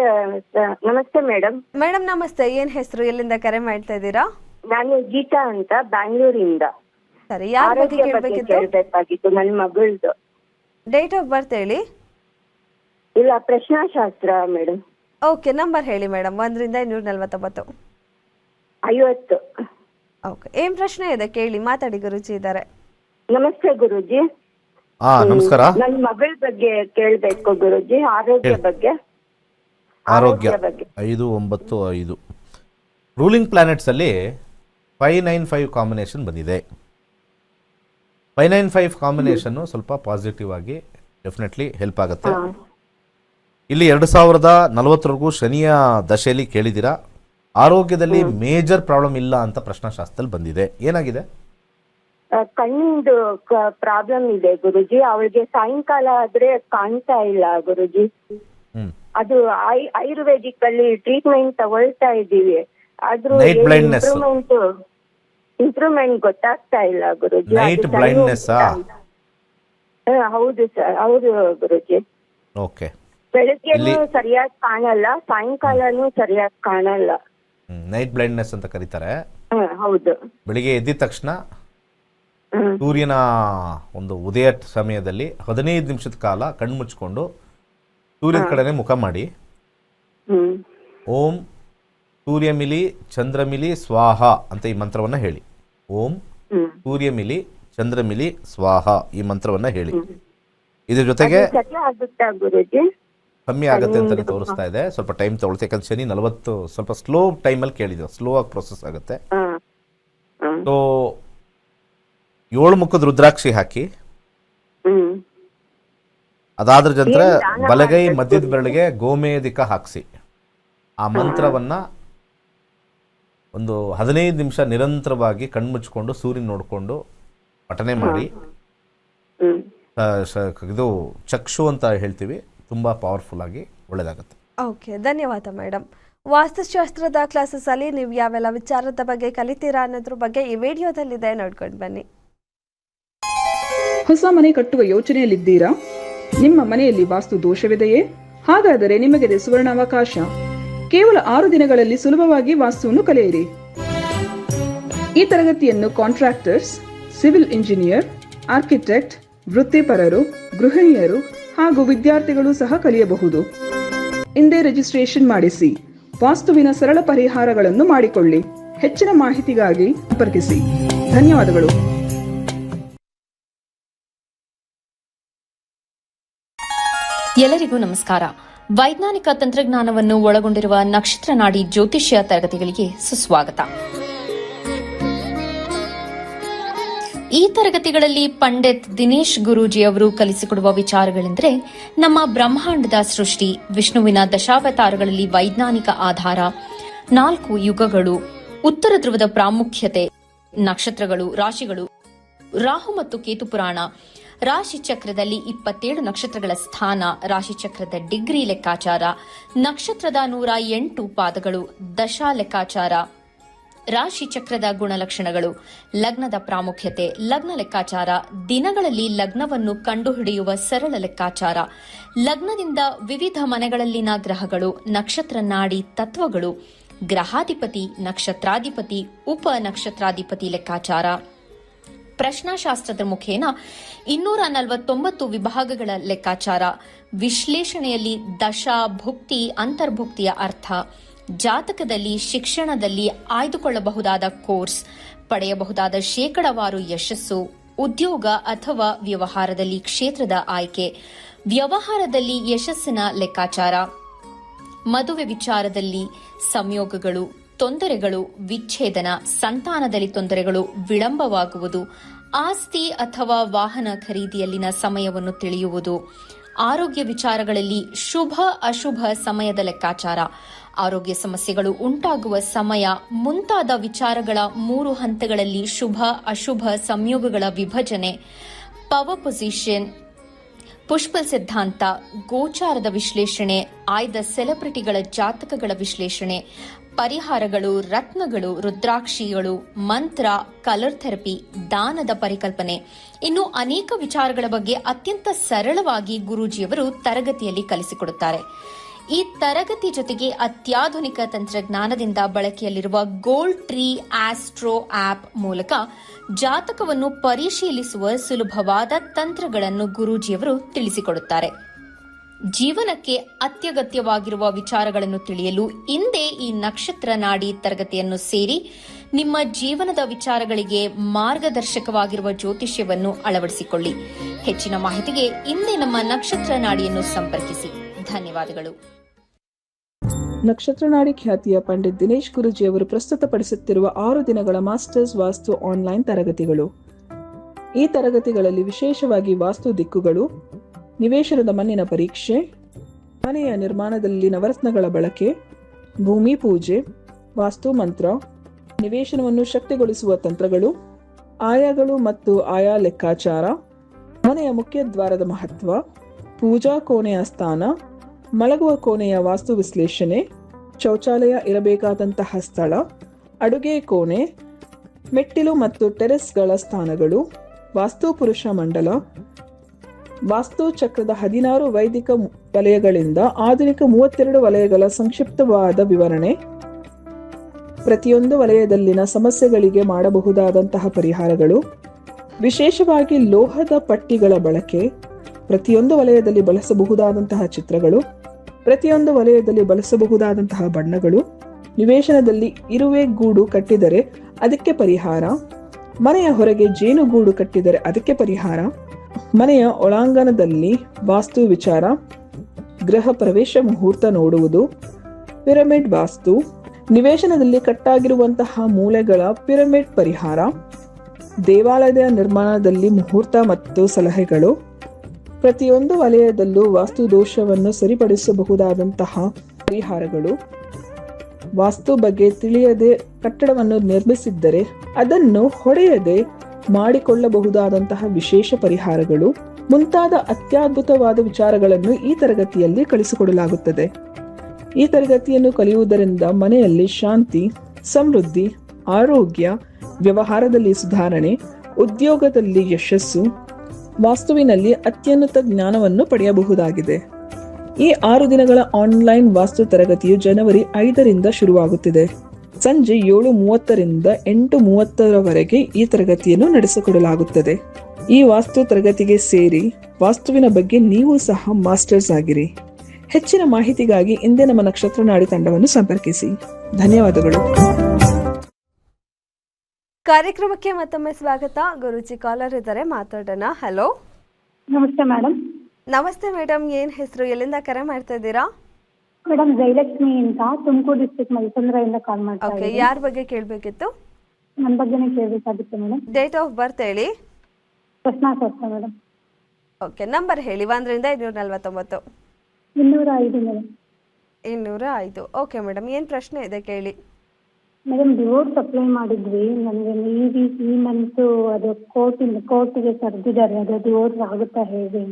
ನಮಸ್ತೆ ಮೇಡಮ್. ಮೇಡಮ್ ನಮಸ್ತೆ. ಏನು ಹೆಸರು, ಎಲ್ಲಿಂದ ಕರೆ ಮಾಡ್ತಾ ಇದ್ದೀರಾ? ನಾನು ಗೀತಾ ಅಂತ ಬ್ಯಾಂಗ್ಳೂರಿಂದ. ಸರಿ, ಯಾರ ಬಗ್ಗೆ ಆರೋಗ್ಯ ಬಗ್ಗೆ ಕೇಳಬೇಕಿತ್ತು? ಕೇಳಬೇಕಾಗಿತ್ತು, ನನ್ನ ಮಗಳದು. ಡೇಟ್ ಆಫ್ ಬರ್ತ್ ಹೇಳಿ. ಇಲ್ಲ, ಪ್ರಶ್ನಾಶಾಸ್ತ್ರ ಮೇಡಮ್. ಓಕೆ, ನಂಬರ್ ಹೇಳಿ ಮೇಡಮ್. 1ರಿಂದ 249. 50. ಓಕೆ, ಏನು ಪ್ರಶ್ನೆ ಇದೆ ಕೇಳಿ, ಮಾತಾಡಿ, ಗುರುಜಿ ಇದ್ದಾರೆ. ನಮಸ್ತೆ ಗುರುಜಿ. ನಮಸ್ಕಾರ. ನನ್ನ ಮಗಳ ಬಗ್ಗೆ ಕೇಳಬೇಕು ಗುರುಜಿ, ಆರೋಗ್ಯ ಬಗ್ಗೆ. ಆರೋಗ್ಯ ಬಗ್ಗೆ 595 ರೂಲಿಂಗ್ ಪ್ಲಾನೆಟ್ಸಲ್ಲಿ 595 ಕಾಂಬಿನೇಷನ್ ಬಂದಿದೆ. 595 ಕಾಂಬಿನೇಷನ್ನು ಸ್ವಲ್ಪ ಪಾಸಿಟಿವ್ ಆಗಿ ಡೆಫಿನೆಟ್ಲಿ ಹೆಲ್ಪ್ ಆಗುತ್ತೆ. ಇಲ್ಲಿ 2040ವರೆಗೂ ಶನಿಯ ದಶೆಯಲ್ಲಿ ಕೇಳಿದ್ದೀರಾ. ಆರೋಗ್ಯದಲ್ಲಿ ಮೇಜರ್ ಪ್ರಾಬ್ಲಮ್ ಇಲ್ಲ ಅಂತ ಪ್ರಶ್ನಾಶಾಸ್ತ್ರದಲ್ಲಿ ಬಂದಿದೆ. ಏನಾಗಿದೆ? ಕಣ್ಣಿಂದು ಪ್ರಾಬ್ಲಮ್ ಇದೆ ಗುರುಜಿ. ಅವಳಿಗೆ ಸಾಯಂಕಾಲ ಆದ್ರೆ ಕಾಣ್ತಾ ಇಲ್ಲ ಗುರುಜಿ. ಅದು ಆಯುರ್ವೇದಿಕ್ ಅಲ್ಲಿ ಟ್ರೀಟ್ಮೆಂಟ್ ತಗೊಳ್ತಾ ಇದ್ದೀವಿ, ಆದ್ರೂ ಇಂಪ್ರೂವ್ಮೆಂಟ್ ಗೊತ್ತಾಗ್ತಾ ಇಲ್ಲ ಗುರುಜಿ. Night blindness? ಹೌದು ಸರ್, ಹೌದು ಗುರುಜಿ. ಓಕೆ. ಬೆಳಗ್ಗೆನೂ ಸರಿಯಾಗಿ ಕಾಣಲ್ಲ, ಸಾಯಂಕಾಲನೂ ಸರಿಯಾಗಿ ಕಾಣಲ್ಲ. ನೈಟ್ ಬ್ಲೈಂಡ್ನೆಸ್ ಅಂತ ಕರೀತಾರೆ. ಹೌದು. ಬೆಳಿಗ್ಗೆ ಎದ್ದ ತಕ್ಷಣ ಸೂರ್ಯನ ಒಂದು ಉದಯ ಸಮಯದಲ್ಲಿ 15 ನಿಮಿಷದ ಕಾಲ ಕಣ್ಣು ಮುಚ್ಕೊಂಡು ಸೂರ್ಯನ ಕಡೆನೆ ಮುಖ ಮಾಡಿ, ಓಂ ಸೂರ್ಯಮಿಲಿ ಚಂದ್ರಮಿಲಿ ಸ್ವಾಹ ಅಂತ ಈ ಮಂತ್ರವನ್ನು ಹೇಳಿ. ಓಂ ಸೂರ್ಯಮಿಲಿ ಚಂದ್ರಮಿಲಿ ಸ್ವಾಹ ಈ ಮಂತ್ರವನ್ನು ಹೇಳಿ. ಇದ್ರ ಜೊತೆಗೆ ಕಮ್ಮಿ ಆಗುತ್ತೆ ಅಂತಲೇ ತೋರಿಸ್ತಾ ಇದೆ. ಸ್ವಲ್ಪ ಟೈಮ್ ತಗೊಳುತ್ತೆ, ಯಾಕಂದ್ರೆ ಶನಿ 40 ಸ್ವಲ್ಪ ಸ್ಲೋ ಟೈಮಲ್ಲಿ ಕೇಳಿದ್ರು, ಸ್ಲೋ ಆಗಿ ಪ್ರೊಸೆಸ್ ಆಗುತ್ತೆ. ಸೊ 7 ಮುಖದ ರುದ್ರಾಕ್ಷಿ ಹಾಕಿ, ಅದಾದ್ರ ನಂತರ ಬಲಗೈ ಮಧ್ಯದ ಬೆರಳಿಗೆ ಗೋಮೇಧಿಕ ಹಾಕಿಸಿ ಆ ಮಂತ್ರವನ್ನು ಒಂದು 15 ನಿಮಿಷ ನಿರಂತರವಾಗಿ ಕಣ್ಮುಚ್ಕೊಂಡು ಸೂರ್ಯನ ನೋಡಿಕೊಂಡು ಪಠನೆ ಮಾಡಿ. ಇದು ಚಕ್ಷು ಅಂತ ಹೇಳ್ತೀವಿ, ತುಂಬ ಪವರ್ಫುಲ್ ಆಗಿ ಒಳ್ಳೆಯದಾಗುತ್ತೆ. ಓಕೆ, ಧನ್ಯವಾದ ಮೇಡಮ್. ವಾಸ್ತುಶಾಸ್ತ್ರದ ಕ್ಲಾಸಸ್ಸಲ್ಲಿ ನೀವು ಯಾವೆಲ್ಲ ವಿಚಾರದ ಬಗ್ಗೆ ಕಲಿತೀರಾ ಅನ್ನೋದ್ರ ಬಗ್ಗೆ ಈ ವಿಡಿಯೋದಲ್ಲಿದೆ, ನೋಡ್ಕೊಂಡು ಬನ್ನಿ. ಹೊಸ ಮನೆ ಕಟ್ಟುವ ಯೋಚನೆಯಲ್ಲಿದ್ದೀರಾ? ನಿಮ್ಮ ಮನೆಯಲ್ಲಿ ವಾಸ್ತು ದೋಷವಿದೆಯೇ? ಹಾಗಾದರೆ ನಿಮಗಿದೆ ಸುವರ್ಣಾವಕಾಶ. ಕೇವಲ 6 ದಿನಗಳಲ್ಲಿ ಸುಲಭವಾಗಿ ವಾಸ್ತುವನ್ನು ಕಲಿಯಿರಿ. ಈ ತರಗತಿಯನ್ನು ಕಾಂಟ್ರಾಕ್ಟರ್ಸ್, ಸಿವಿಲ್ ಇಂಜಿನಿಯರ್, ಆರ್ಕಿಟೆಕ್ಟ್, ವೃತ್ತಿಪರರು, ಗೃಹಿಣಿಯರು ಹಾಗೂ ವಿದ್ಯಾರ್ಥಿಗಳು ಸಹ ಕಲಿಯಬಹುದು. ಇಂದೇ ರಿಜಿಸ್ಟ್ರೇಷನ್ ಮಾಡಿಸಿ, ವಾಸ್ತುವಿನ ಸರಳ ಪರಿಹಾರಗಳನ್ನು ಮಾಡಿಕೊಳ್ಳಿ. ಹೆಚ್ಚಿನ ಮಾಹಿತಿಗಾಗಿ ಸಂಪರ್ಕಿಸಿ. ಧನ್ಯವಾದಗಳು. ಎಲ್ಲರಿಗೂ ನಮಸ್ಕಾರ. ವೈಜ್ಞಾನಿಕ ತಂತ್ರಜ್ಞಾನವನ್ನು ಒಳಗೊಂಡಿರುವ ನಕ್ಷತ್ರ ನಾಡಿ ಜ್ಯೋತಿಷ್ಯ ತರಗತಿಗಳಿಗೆ ಸುಸ್ವಾಗತ. ಈ ತರಗತಿಗಳಲ್ಲಿ ಪಂಡಿತ್ ದಿನೇಶ್ ಗುರೂಜಿ ಅವರು ಕಲಿಸಿಕೊಡುವ ವಿಚಾರಗಳೆಂದರೆ ನಮ್ಮ ಬ್ರಹ್ಮಾಂಡದ ಸೃಷ್ಟಿ, ವಿಷ್ಣುವಿನ ದಶಾವತಾರಗಳಲ್ಲಿ ವೈಜ್ಞಾನಿಕ ಆಧಾರ, 4 ಯುಗಗಳು, ಉತ್ತರ ಧ್ರುವದ ಪ್ರಾಮುಖ್ಯತೆ, ನಕ್ಷತ್ರಗಳು, ರಾಶಿಗಳು, ರಾಹು ಮತ್ತು ಕೇತು ಪುರಾಣ, ರಾಶಿ ಚಕ್ರದಲ್ಲಿ 27 ನಕ್ಷತ್ರಗಳ ಸ್ಥಾನ, ರಾಶಿ ಚಕ್ರದ ಡಿಗ್ರಿ ಲೆಕ್ಕಾಚಾರ, ನಕ್ಷತ್ರದ 108 ಪಾದಗಳು, ದಶಾ ಲೆಕ್ಕಾಚಾರ, ರಾಶಿ ಚಕ್ರದ ಗುಣಲಕ್ಷಣಗಳು, ಲಗ್ನದ ಪ್ರಾಮುಖ್ಯತೆ, ಲಗ್ನ ಲೆಕ್ಕಾಚಾರ, ದಿನಗಳಲ್ಲಿ ಲಗ್ನವನ್ನು ಕಂಡುಹಿಡಿಯುವ ಸರಳ ಲೆಕ್ಕಾಚಾರ, ಲಗ್ನದಿಂದ ವಿವಿಧ ಮನೆಗಳಲ್ಲಿನ ಗ್ರಹಗಳು, ನಕ್ಷತ್ರ ನಾಡಿ ತತ್ವಗಳು, ಗ್ರಹಾಧಿಪತಿ, ನಕ್ಷತ್ರಾಧಿಪತಿ, ಉಪ ನಕ್ಷತ್ರಾಧಿಪತಿ ಲೆಕ್ಕಾಚಾರ, ಪ್ರಶ್ನಾಶಾಸ್ತ್ರದ ಮುಖೇನ 249 ವಿಭಾಗಗಳ ಲೆಕ್ಕಾಚಾರ, ವಿಶ್ಲೇಷಣೆಯಲ್ಲಿ ದಶಾ, ಭುಕ್ತಿ, ಅಂತರ್ಭುಕ್ತಿಯ ಅರ್ಥ, ಜಾತಕದಲ್ಲಿ, ಶಿಕ್ಷಣದಲ್ಲಿ ಆಯ್ದುಕೊಳ್ಳಬಹುದಾದ ಕೋರ್ಸ್, ಪಡೆಯಬಹುದಾದ ಶೇಕಡವಾರು ಯಶಸ್ಸು, ಉದ್ಯೋಗ ಅಥವಾ ವ್ಯವಹಾರದಲ್ಲಿ ಕ್ಷೇತ್ರದ ಆಯ್ಕೆ, ವ್ಯವಹಾರದಲ್ಲಿ ಯಶಸ್ಸಿನ ಲೆಕ್ಕಾಚಾರ, ಮದುವೆ ವಿಚಾರದಲ್ಲಿ ಸಂಯೋಗಗಳು, ತೊಂದರೆಗಳು, ವಿಚ್ಛೇದನ, ಸಂತಾನದಲ್ಲಿ ತೊಂದರೆಗಳು, ವಿಳಂಬವಾಗುವುದು, ಆಸ್ತಿ ಅಥವಾ ವಾಹನ ಖರೀದಿಯಲ್ಲಿನ ಸಮಯವನ್ನು ತಿಳಿಯುವುದು, ಆರೋಗ್ಯ ವಿಚಾರಗಳಲ್ಲಿ ಶುಭ ಅಶುಭ ಸಮಯದ ಲೆಕ್ಕಾಚಾರ, ಆರೋಗ್ಯ ಸಮಸ್ಯೆಗಳು ಉಂಟಾಗುವ ಸಮಯ ಮುಂತಾದ ವಿಚಾರಗಳ 3 ಹಂತಗಳಲ್ಲಿ ಶುಭ ಅಶುಭ ಸಂಯೋಗಗಳ ವಿಭಜನೆ, ಪವರ್ ಪೊಸಿಷನ್, ಪುಷ್ಪಲ್ ಸಿದ್ಧಾಂತ, ಗೋಚಾರದ ವಿಶ್ಲೇಷಣೆ, ಆಯ್ದ ಸೆಲೆಬ್ರಿಟಿಗಳ ಜಾತಕಗಳ ವಿಶ್ಲೇಷಣೆ, ಪರಿಹಾರಗಳು, ರತ್ನಗಳು, ರುದ್ರಾಕ್ಷಿಗಳು, ಮಂತ್ರ, ಕಲರ್ ಥೆರಪಿ, ದಾನದ ಪರಿಕಲ್ಪನೆ, ಇನ್ನು ಅನೇಕ ವಿಚಾರಗಳ ಬಗ್ಗೆ ಅತ್ಯಂತ ಸರಳವಾಗಿ ಗುರೂಜಿಯವರು ತರಗತಿಯಲ್ಲಿ ಕಲಿಸಿಕೊಡುತ್ತಾರೆ. ಈ ತರಗತಿ ಜೊತೆಗೆ ಅತ್ಯಾಧುನಿಕ ತಂತ್ರಜ್ಞಾನದಿಂದ ಬಳಕೆಯಲ್ಲಿರುವ ಗೋಲ್ಡ್ ಟ್ರೀ ಆಸ್ಟ್ರೋ ಆಪ್ ಮೂಲಕ ಜಾತಕವನ್ನು ಪರಿಶೀಲಿಸುವ ಸುಲಭವಾದ ತಂತ್ರಗಳನ್ನು ಗುರೂಜಿಯವರು ತಿಳಿಸಿಕೊಡುತ್ತಾರೆ. ಜೀವನಕ್ಕೆ ಅತ್ಯಗತ್ಯವಾಗಿರುವ ವಿಚಾರಗಳನ್ನು ತಿಳಿಯಲು ಇಂದೇ ಈ ನಕ್ಷತ್ರ ನಾಡಿ ತರಗತಿಯನ್ನು ಸೇರಿ ನಿಮ್ಮ ಜೀವನದ ವಿಚಾರಗಳಿಗೆ ಮಾರ್ಗದರ್ಶಕವಾಗಿರುವ ಜ್ಯೋತಿಷ್ಯವನ್ನು ಅಳವಡಿಸಿಕೊಳ್ಳಿ. ಹೆಚ್ಚಿನ ಮಾಹಿತಿಗೆ ಇಂದೇ ನಮ್ಮ ನಕ್ಷತ್ರ ನಾಡಿಯನ್ನು ಸಂಪರ್ಕಿಸಿ. ಧನ್ಯವಾದಗಳು. ನಕ್ಷತ್ರನಾಡಿ ಖ್ಯಾತಿಯ ಪಂಡಿತ್ ದಿನೇಶ್ ಗುರೂಜಿ ಅವರು ಪ್ರಸ್ತುತಪಡಿಸುತ್ತಿರುವ 6 ದಿನಗಳ ಮಾಸ್ಟರ್ಸ್ ವಾಸ್ತು ಆನ್ಲೈನ್ ತರಗತಿಗಳು. ಈ ತರಗತಿಗಳಲ್ಲಿ ವಿಶೇಷವಾಗಿ ವಾಸ್ತು ದಿಕ್ಕುಗಳು, ನಿವೇಶನದ ಮಣ್ಣಿನ ಪರೀಕ್ಷೆ, ಮನೆಯ ನಿರ್ಮಾಣದಲ್ಲಿ ನವರತ್ನಗಳ ಬಳಕೆ, ಭೂಮಿ ಪೂಜೆ, ವಾಸ್ತು ಮಂತ್ರ, ನಿವೇಶನವನ್ನು ಶಕ್ತಿಗೊಳಿಸುವ ತಂತ್ರಗಳು, ಆಯಾಗಳು ಮತ್ತು ಆಯಾ ಲೆಕ್ಕಾಚಾರ, ಮನೆಯ ಮುಖ್ಯ ದ್ವಾರದ ಮಹತ್ವ, ಪೂಜಾ ಕೋಣೆಯ ಸ್ಥಾನ, ಮಲಗುವ ಕೋಣೆಯ ವಾಸ್ತು ವಿಶ್ಲೇಷಣೆ, ಶೌಚಾಲಯ ಇರಬೇಕಾದಂತಹ ಸ್ಥಳ, ಅಡುಗೆ ಕೋಣೆ, ಮೆಟ್ಟಿಲು ಮತ್ತು ಟೆರೆಸ್ಗಳ ಸ್ಥಾನಗಳು, ವಾಸ್ತು ಪುರುಷ ಮಂಡಲ, ವಾಸ್ತು ಚಕ್ರದ 16 ವೈದಿಕ ವಲಯಗಳಿಂದ ಆಧುನಿಕ 32 ವಲಯಗಳ ಸಂಕ್ಷಿಪ್ತವಾದ ವಿವರಣೆ, ಪ್ರತಿಯೊಂದು ವಲಯದಲ್ಲಿನ ಸಮಸ್ಯೆಗಳಿಗೆ ಮಾಡಬಹುದಾದಂತಹ ಪರಿಹಾರಗಳು, ವಿಶೇಷವಾಗಿ ಲೋಹದ ಪಟ್ಟಿಗಳ ಬಳಕೆ, ಪ್ರತಿಯೊಂದು ವಲಯದಲ್ಲಿ ಬಳಸಬಹುದಾದಂತಹ ಚಿತ್ರಗಳು, ಪ್ರತಿಯೊಂದು ವಲಯದಲ್ಲಿ ಬಳಸಬಹುದಾದಂತಹ ಬಣ್ಣಗಳು, ನಿವೇಶನದಲ್ಲಿ ಇರುವೆ ಗೂಡು ಕಟ್ಟಿದರೆ ಅದಕ್ಕೆ ಪರಿಹಾರ, ಮನೆಯ ಹೊರಗೆ ಜೇನುಗೂಡು ಕಟ್ಟಿದರೆ ಅದಕ್ಕೆ ಪರಿಹಾರ, ಮನೆಯ ಒಳಾಂಗಣದಲ್ಲಿ ವಾಸ್ತು ವಿಚಾರ, ಗೃಹ ಪ್ರವೇಶ ಮುಹೂರ್ತ ನೋಡುವುದು, ಪಿರಮಿಡ್ ವಾಸ್ತು, ನಿವೇಶನದಲ್ಲಿ ಕಟ್ಟಾಗಿರುವಂತಹ ಮೂಲೆಗಳ ಪಿರಮಿಡ್ ಪರಿಹಾರ, ದೇವಾಲಯದ ನಿರ್ಮಾಣದಲ್ಲಿ ಮುಹೂರ್ತ ಮತ್ತು ಸಲಹೆಗಳು, ಪ್ರತಿಯೊಂದು ವಲಯದಲ್ಲೂ ವಾಸ್ತು ದೋಷವನ್ನು ಸರಿಪಡಿಸಬಹುದಾದಂತಹ ಪರಿಹಾರಗಳು, ವಾಸ್ತು ಬಗ್ಗೆ ತಿಳಿಯದೆ ಕಟ್ಟಡವನ್ನು ನಿರ್ಮಿಸಿದ್ದರೆ ಅದನ್ನು ಹೊಡೆಯದೆ ಮಾಡಿಕೊಳ್ಳಬಹುದಾದಂತಹ ವಿಶೇಷ ಪರಿಹಾರಗಳು ಮುಂತಾದ ಅತ್ಯದ್ಭುತವಾದ ವಿಚಾರಗಳನ್ನು ಈ ತರಗತಿಯಲ್ಲಿ ಕಲಿಸಿಕೊಡಲಾಗುತ್ತದೆ. ಈ ತರಗತಿಯನ್ನು ಕಲಿಯುವುದರಿಂದ ಮನೆಯಲ್ಲಿ ಶಾಂತಿ, ಸಮೃದ್ಧಿ, ಆರೋಗ್ಯ, ವ್ಯವಹಾರದಲ್ಲಿ ಸುಧಾರಣೆ, ಉದ್ಯೋಗದಲ್ಲಿ ಯಶಸ್ಸು, ವಾಸ್ತುವಿನಲ್ಲಿ ಅತ್ಯುನ್ನತ ಜ್ಞಾನವನ್ನು ಪಡೆಯಬಹುದಾಗಿದೆ. ಈ 6 ದಿನಗಳ ಆನ್ಲೈನ್ ವಾಸ್ತು ತರಗತಿಯು ಜನವರಿ 5ರಿಂದ ಶುರುವಾಗುತ್ತಿದೆ. ಸಂಜೆ 7:30ರಿಂದ 8:30ರವರೆಗೆ ಈ ತರಗತಿಯನ್ನು ನಡೆಸಿಕೊಡಲಾಗುತ್ತದೆ. ಈ ವಾಸ್ತು ತರಗತಿಗೆ ಸೇರಿ ವಾಸ್ತುವಿನ ಬಗ್ಗೆ ನೀವು ಸಹ ಮಾಸ್ಟರ್ಸ್ ಆಗಿರಿ. ಹೆಚ್ಚಿನ ಮಾಹಿತಿಗಾಗಿ ಇಂದೇ ನಮ್ಮ ನಕ್ಷತ್ರ ನಾಡಿ ತಂಡವನ್ನು ಸಂಪರ್ಕಿಸಿ. ಧನ್ಯವಾದಗಳು. ಕಾರ್ಯಕ್ರಮಕ್ಕೆ ಮತ್ತೊಮ್ಮೆ ಸ್ವಾಗತ. ಗುರೂಜಿ ಕಾಲರ್ ಇದ್ದಾರೆ, ಮಾತಾಡೋಣ. ಹಲೋ, ನಮಸ್ತೆ ಮೇಡಮ್. ನಮಸ್ತೆ ಮೇಡಮ್, ಏನ್ ಹೆಸರು, ಎಲ್ಲಿಂದ ಕರೆ ಮಾಡ್ತಾ ಇದ್ದೀರಾ? ಮೇಡಮ್ ಜಯಲಕ್ಷ್ಮಿ ಅಂತ, ತುಮಕೂರು ಡಿಸ್ಟ್ರಿಕ್ಟ್ ಮೈಸಂದ್ರದಿಂದ ಕಾಲ್ ಮಾಡ್ತಾ ಓಕೆ, ಇದ್ದೀನಿ. ಯಾರ ಬಗ್ಗೆ ಕೇಳಬೇಕಿತ್ತು? ನನ್ನ ಬಗ್ಗೆನೇ ಕೇಳಬೇಕಾಗಿತ್ತು ಮೇಡಮ್. ಡೇಟ್ ಆಫ್ ಬರ್ತ್ ಹೇಳಿ. ಪ್ರಶ್ನಾಶಾಸ್ತ್ರ ಮೇಡಮ್. ಓಕೆ, ನಂಬರ್ ಹೇಳಿ. 1ರಿಂದ 549. 205 ಮೇಡಮ್. 205. ಓಕೆ ಮೇಡಮ್, ಏನು ಪ್ರಶ್ನೆ ಇದೆ ಕೇಳಿ. ಮೇಡಮ್ ಡಿವೋರ್ಸ್ ಅಪ್ಲೈ ಮಾಡಿದ್ವಿ. ನನಗೆ ಈ ಮಂತು ಅದು ಕೋರ್ಟಿಗೆ ಕರೆದಿದ್ದಾರೆ. ಅದು ಡಿವೋರ್ಸ್ ಆಗುತ್ತಾ ಹೇಗೆ?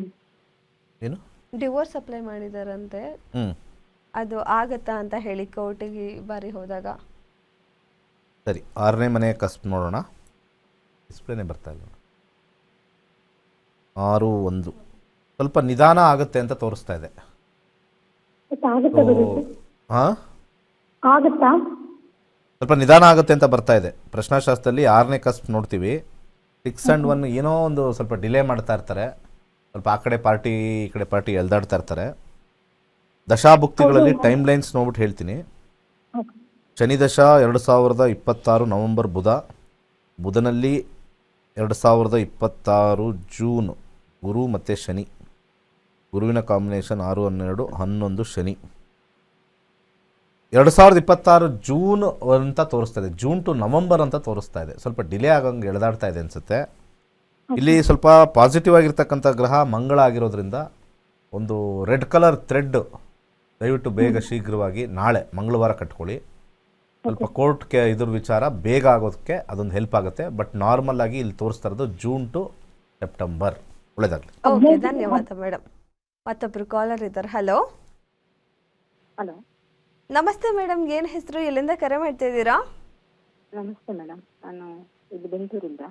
ಏನು ಡಿವೋರ್ಸ್ ಅಪ್ಲೈ ಮಾಡಿದಾರಂತೆ, ಅದು ಆಗತ್ತಾ ಅಂತ ಹೇಳಿ ಕೋರ್ಟಿಗೆ ಬಾರಿ ಹೋದಾಗ. ಸರಿ, 6ನೇ ಮನೆ ಕಸ್ಬ್ ನೋಡೋಣ. ಡಿಸ್ಪ್ಲೇನೇ ಬರ್ತಾ ಇಲ್ಲ. 6-1 ಸ್ವಲ್ಪ ನಿಧಾನ ಆಗುತ್ತೆ ಅಂತ ತೋರಿಸ್ತಾ ಇದೆ. ಆಗುತ್ತಾ ಗುರುಜಿ? ಹಾಂ, ಆಗುತ್ತಾ? ಸ್ವಲ್ಪ ನಿಧಾನ ಆಗುತ್ತೆ ಅಂತ ಬರ್ತಾ ಇದೆ. ಪ್ರಶ್ನಾಶಾಸ್ತ್ರದಲ್ಲಿ 6ನೇ ಕಸ್ಬ್ ನೋಡ್ತೀವಿ. 6 and 1 ಏನೋ ಒಂದು ಸ್ವಲ್ಪ ಡಿಲೇ ಮಾಡ್ತಾ ಇರ್ತಾರೆ. ಸ್ವಲ್ಪ ಆ ಕಡೆ ಪಾರ್ಟಿ ಈ ಕಡೆ ಪಾರ್ಟಿ ಎಳ್ದಾಡ್ತಾ ಇರ್ತಾರೆ. ದಶಾಭುಕ್ತಿಗಳಲ್ಲಿ ಟೈಮ್ ಲೈನ್ಸ್ ನೋಡ್ಬಿಟ್ಟು ಹೇಳ್ತೀನಿ. ಶನಿ ದಶಾ 2026 ನವಂಬರ್ ಬುಧನಲ್ಲಿ 2026 ಜೂನ್ ಗುರು ಮತ್ತು ಶನಿ. ಗುರುವಿನ ಕಾಂಬಿನೇಷನ್ 6-12-11 ಶನಿ. 2026 ಜೂನ್ ಅಂತ ತೋರಿಸ್ತಾ ಇದೆ. ಜೂನ್ ಟು ನವಂಬರ್ ಅಂತ ತೋರಿಸ್ತಾ ಇದೆ. ಸ್ವಲ್ಪ ಡಿಲೇ ಆಗಂಗೆ ಎಳೆದಾಡ್ತಾ ಇದೆ ಅನಿಸುತ್ತೆ. ಇಲ್ಲಿ ಸ್ವಲ್ಪ ಪಾಸಿಟಿವ್ ಆಗಿರ್ತಕ್ಕಂಥ ಗ್ರಹ ಮಂಗಳ ಆಗಿರೋದ್ರಿಂದ ಒಂದು ರೆಡ್ ಕಲರ್ ಥ್ರೆಡ್ ದಯವಿಟ್ಟು ಬೇಗ ಶೀಘ್ರವಾಗಿ ನಾಳೆ ಮಂಗಳವಾರ ಕಟ್ಕೊಳ್ಳಿ. ಸ್ವಲ್ಪ ಕೋರ್ಟ್ಗೆ ಇದ್ರ ವಿಚಾರ ಬೇಗ ಆಗೋದಕ್ಕೆ ಅದೊಂದು ಹೆಲ್ಪ್ ಆಗುತ್ತೆ. ಬಟ್ ನಾರ್ಮಲ್ ಆಗಿ ಇಲ್ಲಿ ತೋರಿಸ್ತಾ ಇರೋದು ಜೂನ್ ಟು ಸೆಪ್ಟೆಂಬರ್. ಒಳ್ಳೆದಾಗಲಿ. ಓಕೆ, ಧನ್ಯವಾದ ಮೇಡಮ್. ಮತ್ತೊಬ್ರು ಕಾಲರ್ ಇದ್ದಾರೆ. ಹಲೋ ಹಲೋ, ನಮಸ್ತೆ ಮೇಡಮ್, ಏನು ಹೆಸರು, ಎಲ್ಲಿಂದ ಕರೆ ಮಾಡ್ತಾ ಇದ್ದೀರಾ? ನಮಸ್ತೆ ಮೇಡಮ್. ನಾನು ಇಲ್ಲಿ ಬೆಂಗಳೂರಿಂದ.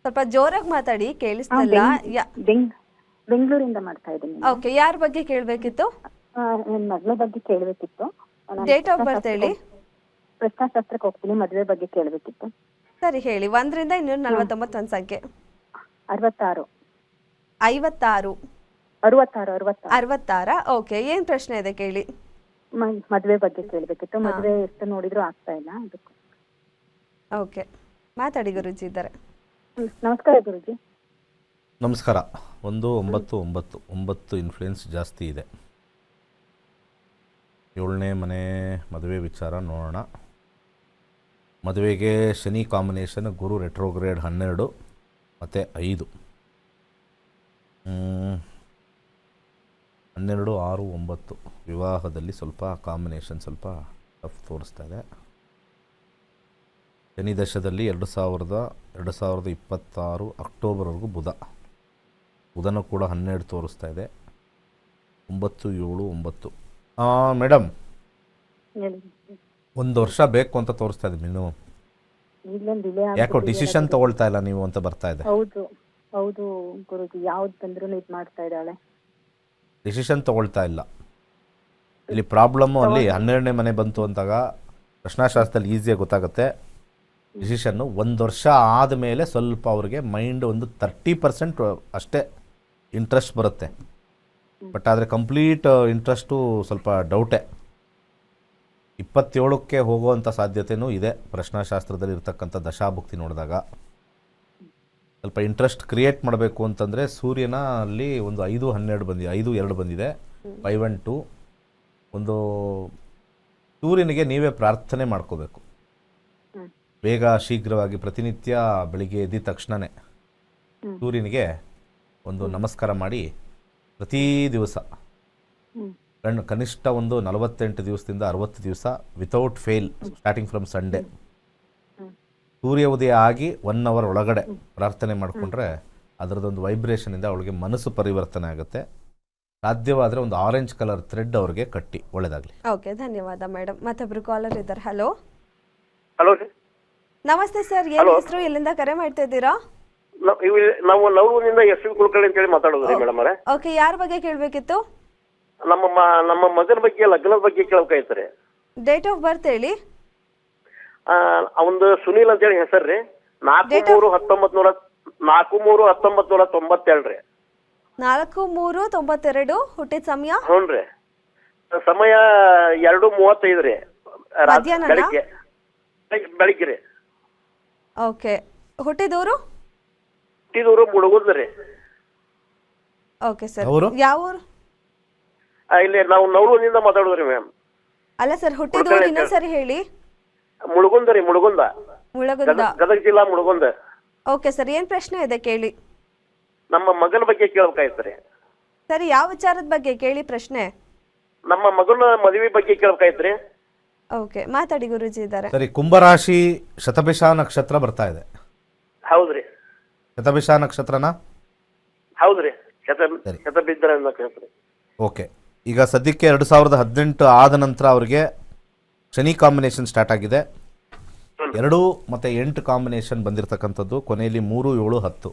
ಸ್ವಲ್ಪ ಜೋರಾಗಿ ಮಾತಾಡಿ, ಕೇಳಿಸ್ತಿಲ್ಲ. ಬೆಂಗಳೂರಿಂದ ಮಾಡ್ತಾ ಇದ್ದೀನಿ. ಓಕೆ, ಯಾರ ಬಗ್ಗೆ ಕೇಳಬೇಕಿತ್ತು? ನನ್ನ ಮಗಳ ಬಗ್ಗೆ ಕೇಳಬೇಕಿತ್ತು. ಡೇಟ್ ಆಫ್ ಬರ್ತ್ ಹೇಳಿ. ಪ್ರಶ್ನಾಶಾಸ್ತ್ರಕ್ಕೆ ಹೋಗ್ತೀನಿ, ಮದುವೆ ಬಗ್ಗೆ ಕೇಳಬೇಕಿತ್ತು. ಸರಿ ಹೇಳಿ. 1ರಿಂದ 249 ಒಂದು ಸಂಖ್ಯೆ. 66. 56. 66. ಓಕೆ, ಏನು ಪ್ರಶ್ನೆ ಇದೆ ಕೇಳಿ. ಮದುವೆ ಬಗ್ಗೆ ಕೇಳಬೇಕಿತ್ತು. ಮದುವೆ ಎಷ್ಟು ನೋಡಿದ್ರು ಆಗ್ತಾ ಇಲ್ಲ, ಅದಕ್ಕೆ. ಓಕೆ, ಮಾತಾಡಿ, ಗುರುಜಿ ಇದ್ದಾರೆ. ನಮಸ್ಕಾರ ಗುರುಜಿ. ನಮಸ್ಕಾರ. 1-9-9 ಇನ್ಫ್ಲೂಯೆನ್ಸ್ ಜಾಸ್ತಿ ಇದೆ. 7ನೇ ಮನೆ ಮದುವೆ ವಿಚಾರ ನೋಡೋಣ. ಮದುವೆಗೆ ಶನಿ ಕಾಂಬಿನೇಷನ್, ಗುರು ರೆಟ್ರೋಗ್ರೇಡ್ 12 ಮತ್ತು 5. 12, 6, 9 ವಿವಾಹದಲ್ಲಿ ಸ್ವಲ್ಪ ಕಾಂಬಿನೇಷನ್ ಸ್ವಲ್ಪ ಟಫ್ ತೋರಿಸ್ತಾ ಇದೆ. ಶನಿ ದಶದಲ್ಲಿ 2026 ಅಕ್ಟೋಬರ್ವರೆಗೂ ಬುಧನೂ ಕೂಡ 12 ತೋರಿಸ್ತಾ ಇದೆ. 9, 7, 9. ಮೇಡಮ್, 1 ವರ್ಷ ಬೇಕು ಅಂತ ತೋರಿಸ್ತಾ ಇದೆ ಮಿನಿಮಮ್. ಯಾಕೋ ಡಿಸಿಷನ್ ತಗೊಳ್ತಾ ಇಲ್ಲ ನೀವು ಅಂತ ಬರ್ತಾ ಇದೆ. ಹೌದು ಗುರುಜಿ, ಯಾವ್ದು ಬಂದ್ರೂ ಇದು ಮಾಡ್ತಾ ಇದ್ದಾಳೆ. ಡಿಸಿಷನ್ ತಗೊಳ್ತಾ ಇಲ್ಲ. ಇಲ್ಲಿ ಪ್ರಾಬ್ಲಮ್ಮು ಅಲ್ಲಿ 12ನೇ ಮನೆ ಬಂತು ಅಂತಾಗ ಪ್ರಶ್ನಾಶಾಸ್ತ್ರದಲ್ಲಿ ಈಸಿಯಾಗಿ ಗೊತ್ತಾಗುತ್ತೆ. ಡಿಸಿಷನ್ನು 1 ವರ್ಷ ಆದಮೇಲೆ ಸ್ವಲ್ಪ ಅವ್ರಿಗೆ ಮೈಂಡ್ ಒಂದು 30% ಅಷ್ಟೇ ಇಂಟ್ರೆಸ್ಟ್ ಬರುತ್ತೆ. ಬಟ್ ಆದರೆ ಕಂಪ್ಲೀಟ್ ಇಂಟ್ರೆಸ್ಟು ಸ್ವಲ್ಪ ಡೌಟೇ. 27ಕ್ಕೆ ಹೋಗುವಂಥ ಸಾಧ್ಯತೆಯೂ ಇದೆ. ಪ್ರಶ್ನಾಶಾಸ್ತ್ರದಲ್ಲಿ ಇರ್ತಕ್ಕಂಥ ದಶಾಭುಕ್ತಿ ನೋಡಿದಾಗ ಸ್ವಲ್ಪ ಇಂಟ್ರೆಸ್ಟ್ ಕ್ರಿಯೇಟ್ ಮಾಡಬೇಕು ಅಂತಂದರೆ ಸೂರ್ಯನ ಅಲ್ಲಿ ಒಂದು 5-12 ಬಂದಿದೆ. 5-2 ಬಂದಿದೆ. 5 and 2. ಒಂದು ಸೂರ್ಯನಿಗೆ ನೀವೇ ಪ್ರಾರ್ಥನೆ ಮಾಡ್ಕೋಬೇಕು. ಬೇಗ ಶೀಘ್ರವಾಗಿ ಪ್ರತಿನಿತ್ಯ ಬೆಳಿಗ್ಗೆ ಎದ್ದ ತಕ್ಷಣವೇ ಸೂರ್ಯನಿಗೆ ಒಂದು ನಮಸ್ಕಾರ ಮಾಡಿ ಪ್ರತಿ ದಿವಸ ಕನಿಷ್ಠ ಒಂದು 48 ದಿವಸದಿಂದ 60 ದಿವಸ without fail starting from Sunday ಸೂರ್ಯ ಉದಯ ಆಗಿ 1 hour ಒಳಗಡೆ ಪ್ರಾರ್ಥನೆ ಮಾಡಿಕೊಂಡ್ರೆ ಅದರದೊಂದು ವೈಬ್ರೇಷನಿಂದ ಅವಳಿಗೆ ಮನಸ್ಸು ಪರಿವರ್ತನೆ ಆಗುತ್ತೆ. ಸಾಧ್ಯವಾದರೆ ಒಂದು ಆರೆಂಜ್ ಕಲರ್ ಥ್ರೆಡ್ ಅವ್ರಿಗೆ ಕಟ್ಟಿ. ಒಳ್ಳೆಯದಾಗಲಿ. ಓಕೆ, ಧನ್ಯವಾದ ಮೇಡಮ್. ಮತ್ತೊಬ್ರು ಕಾಲರ್ ಇದ್ದಾರೆ. ಹಲೋ ಹಲೋ ನಮಸ್ತೆ ಸರ್, ಏನು ಹೆಸರು, ಎಲ್ಲಿಂದ ಕರೆ ಮಾಡ್ತಾ ಇದ್ದೀರಾ? ನಾವು ನವೂರಿನಿಂದ ಎಸ್ ವಿ ಕುಲಕರ್ಣಿ ಅಂತ ಹೇಳಿ ಮಾತಾಡೋದ್ರಿ ಮೇಡಮ್ ಅವರೇ. ಓಕೆ, ಯಾರ ಬಗ್ಗೆ ಕೇಳಬೇಕಿತ್ತು? ನಮ್ಮ ಮಗನ ಬಗ್ಗೆ, ಲಗ್ನದ ಬಗ್ಗೆ ಕೇಳಬೇಕಾಯ್ತು. ಡೇಟ್ ಆಫ್ ಬರ್ತ್ ಹೇಳಿ. ಅವಂದು ಸುನೀಲ್ ಅಂತ ಹೇಳಿ ಹೆಸರು ರೀ. 4-3-1992 ರೀ. 4-3-92 ಹುಟ್ಟಿದ ಸಮಯ? ಹ್ಞೂ ರೀ. ಸಮಯ 2:35 ರೀ. ಬೆಳಿಗ್ಗೆ ರೀ. ಓಕೆ, ಹುಟ್ಟಿದೂರು ಮುಳುಗುದ್ ರೀ. ಓಕೆ ಸರ್, ಯಾವ ಊರು? ಇಲ್ಲಿ ನಾವು ನವಲೂರಿನಿಂದ ಮಾತಾಡೋದ್ರಿ ಮ್ಯಾಮ್. ಅಲ್ಲ ಸರ್, ಹುಟ್ಟಿದೂರು ಇನ್ನೊಂದ್ಸರಿ ಹೇಳಿ. ಮುಳುಗುಂದ ರೀ. ಮುಳುಗುಂದ, ಗದಗ ಜಿಲ್ಲಾ ಮುಳುಗುಂದ. ಓಕೆ ಸರ್, ಏನ್ ಪ್ರಶ್ನೆ ಇದೆ ಕೇಳಿ. ನಮ್ಮ ಮಗನ ಬಗ್ಗೆ ಕೇಳಬೇಕಾಯ್ತು ರೀ. ಸರಿ, ಯಾವ ವಿಚಾರದ ಬಗ್ಗೆ ಕೇಳಿ ಪ್ರಶ್ನೆ? ನಮ್ಮ ಮಗನ ಮದುವೆ ಬಗ್ಗೆ ಕೇಳಬೇಕಾಯ್ತು ರೀ. ಓಕೆ, ಮಾತಾಡಿ, ಗುರುಜಿ ಇದ್ದಾರೆ. ಸರಿ, ಕುಂಭರಾಶಿ ಶತಭಿಷ ನಕ್ಷತ್ರ ಬರ್ತಾ ಇದೆ. ಹೌದ್ರಿ. ಶತಭಿಷ ನಕ್ಷತ್ರನಾ? ಹೌದ್ರಿ, ಶತಭಿದ್ರ ನಕ್ಷತ್ರ. ಓಕೆ, ಈಗ ಸದ್ಯಕ್ಕೆ 2018 ಆದ ನಂತರ ಅವರಿಗೆ ಶನಿ ಕಾಂಬಿನೇಷನ್ ಸ್ಟಾರ್ಟ್ ಆಗಿದೆ. 2 ಮತ್ತು 8 ಕಾಂಬಿನೇಷನ್ ಬಂದಿರತಕ್ಕಂಥದ್ದು, ಕೊನೆಯಲ್ಲಿ 3, 7, 10.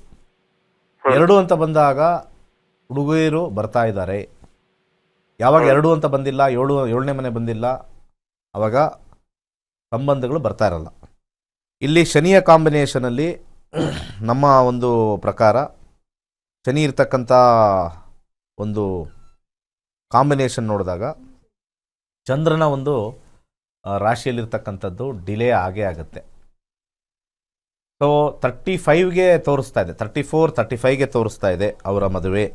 2 ಅಂತ ಬಂದಾಗ ಹುಡುಗಿಯರು ಬರ್ತಾ ಇದ್ದಾರೆ. ಯಾವಾಗ 2 ಅಂತ ಬಂದಿಲ್ಲ, 7ನೇ ಮನೆ ಬಂದಿಲ್ಲ, ಆವಾಗ ಸಂಬಂಧಗಳು ಬರ್ತಾ ಇರಲ್ಲ. ಇಲ್ಲಿ ಶನಿಯ ಕಾಂಬಿನೇಷನಲ್ಲಿ ನಮ್ಮ ಒಂದು ಪ್ರಕಾರ ಶನಿ ಇರ್ತಕ್ಕಂಥ ಒಂದು ಕಾಂಬಿನೇಷನ್ ನೋಡಿದಾಗ ಚಂದ್ರನ ಒಂದು ರಾಶಿಯಲ್ಲಿರ್ತಕ್ಕಂಥದ್ದು ಡಿಲೇ ಆಗೇ ಆಗುತ್ತೆ. ಸೊ 35ಗೆ ತೋರಿಸ್ತಾ ಇದೆ, 34, 35ಗೆ ತೋರಿಸ್ತಾ ಇದೆ ಅವರ ಮದುವೆ.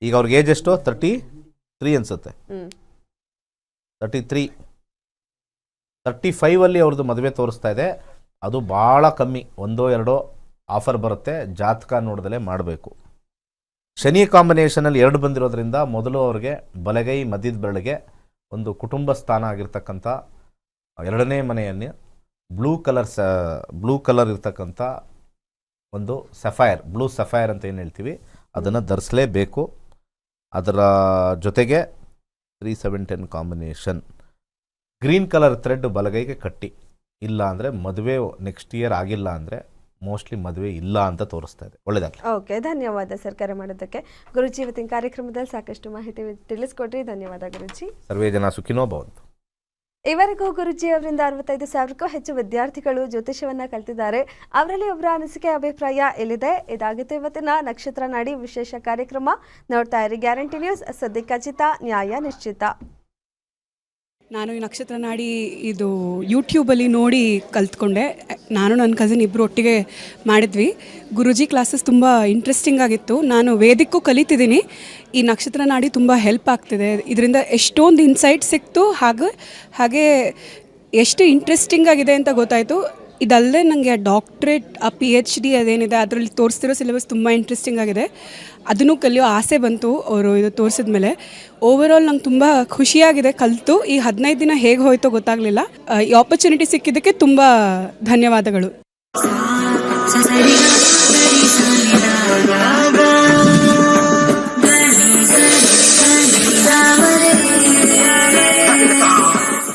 ಈಗ ಅವ್ರಿಗೆ ಏಜ್ ಎಷ್ಟು? 33 ಅನಿಸುತ್ತೆ. 33, 35ಅಲ್ಲಿ ಅವ್ರದ್ದು ಮದುವೆ ತೋರಿಸ್ತಾ ಇದೆ. ಅದು ಭಾಳ ಕಮ್ಮಿ, 1-2 ಆಫರ್ ಬರುತ್ತೆ. ಜಾತಕ ನೋಡ್ದಲೇ ಮಾಡಬೇಕು. ಶನಿ ಕಾಂಬಿನೇಷನಲ್ಲಿ 2 ಬಂದಿರೋದ್ರಿಂದ ಮೊದಲು ಅವ್ರಿಗೆ ಬಲಗೈ ಮಧ್ಯದ ಬೆರಳಿಗೆ ಒಂದು ಕುಟುಂಬ ಸ್ಥಾನ ಆಗಿರ್ತಕ್ಕಂಥ 2ನೇ ಮನೆಯಲ್ಲಿ ಬ್ಲೂ ಕಲರ್ ಇರ್ತಕ್ಕಂಥ ಒಂದು ಸಫೈರ್, ಬ್ಲೂ ಸಫೈರ್ ಅಂತ ಏನು ಹೇಳ್ತೀವಿ, ಅದನ್ನು ಧರಿಸಲೇಬೇಕು. ಅದರ ಜೊತೆಗೆ 3-7-10 ಕಾಂಬಿನೇಷನ್ ಗ್ರೀನ್ ಕಲರ್ ಥ್ರೆಡ್ ಬಲಗೈಗೆ ಕಟ್ಟಿ. ಇಲ್ಲ ಅಂದರೆ ಮದುವೆ ನೆಕ್ಸ್ಟ್ ಇಯರ್ ಆಗಿಲ್ಲ ಅಂದರೆ ಮೋಸ್ಟ್ಲಿ ಮದುವೆ ಇಲ್ಲ ಅಂತ ತೋರಿಸ್ತಾ ಇದೆ. ಒಳ್ಳೆಯದಾಗಲಿ. ಓಕೆ, ಧನ್ಯವಾದ ಸರ್ ಕರೆ ಮಾಡೋದಕ್ಕೆ. ಗುರುಜಿ, ಇವತ್ತಿನ ಕಾರ್ಯಕ್ರಮದಲ್ಲಿ ಸಾಕಷ್ಟು ಮಾಹಿತಿ ತಿಳಿಸ್ಕೊಟ್ರಿ. ಧನ್ಯವಾದ ಗುರುಜಿ. ಸರ್ವೇ ಜನ ಸುಖಿನೋ ಭವಂತು. ಇವರೆಗೂ ಗುರುಜಿ ಅವರಿಂದ 65,000ಕ್ಕೂ ಹೆಚ್ಚು ವಿದ್ಯಾರ್ಥಿಗಳು ಜ್ಯೋತಿಷ್ಯವನ್ನ ಕಲ್ತಿದ್ದಾರೆ. ಅವರಲ್ಲಿ ಒಬ್ಬರ ಅನಿಸಿಕೆ ಅಭಿಪ್ರಾಯ ಎಲ್ಲಿದೆ. ಇದಾಗಿತ್ತು ಇವತ್ತಿನ ನಕ್ಷತ್ರ ನಾಡಿ ವಿಶೇಷ ಕಾರ್ಯಕ್ರಮ. ನೋಡ್ತಾ ಇರಿ ಗ್ಯಾರಂಟಿ ನ್ಯೂಸ್. ಸದ್ಯ ಖಚಿತ, ನ್ಯಾಯ ನಿಶ್ಚಿತ. ನಾನು ಈ ನಕ್ಷತ್ರ ನಾಡಿ ಇದು ಯೂಟ್ಯೂಬಲ್ಲಿ ನೋಡಿ ಕಲ್ತ್ಕೊಂಡೆ. ನಾನು ನನ್ನ ಕಸಿನ್ ಇಬ್ಬರು ಒಟ್ಟಿಗೆ ಮಾಡಿದ್ವಿ. ಗುರುಜಿ ಕ್ಲಾಸಸ್ ತುಂಬ ಇಂಟ್ರೆಸ್ಟಿಂಗ್ ಆಗಿತ್ತು. ನಾನು ವೇದಿಕ್ಕೂ ಕಲಿತಿದ್ದೀನಿ. ಈ ನಕ್ಷತ್ರ ನಾಡಿ ತುಂಬ ಹೆಲ್ಪ್ ಆಗ್ತಿದೆ. ಇದರಿಂದ ಎಷ್ಟೊಂದು ಇನ್ಸೈಟ್ ಸಿಕ್ತು, ಹಾಗೆ ಎಷ್ಟು ಇಂಟ್ರೆಸ್ಟಿಂಗ್ ಆಗಿದೆ ಅಂತ ಗೊತ್ತಾಯಿತು. ಇದಲ್ಲದೆ ನನಗೆ ಡಾಕ್ಟ್ರೇಟ್, PhD ಅದೇನಿದೆ ಅದರಲ್ಲಿ ತೋರಿಸ್ತಿರೋ ಸಿಲೆಬಸ್ ತುಂಬ ಇಂಟ್ರೆಸ್ಟಿಂಗ್ ಆಗಿದೆ. ಅದನ್ನು ಕಲಿಯೋ ಆಸೆ ಬಂತು ಅವರು ಇದು ತೋರಿಸಿದ ಮೇಲೆ. ಓವರಾಲ್ ನಂಗೆ ತುಂಬ ಖುಷಿಯಾಗಿದೆ ಕಲಿತು. ಈ 15 ದಿನ ಹೇಗೆ ಹೋಯ್ತೋ ಗೊತ್ತಾಗಲಿಲ್ಲ. ಈ ಆಪರ್ಚುನಿಟಿ ಸಿಕ್ಕಿದ್ದಕ್ಕೆ ತುಂಬ ಧನ್ಯವಾದಗಳು.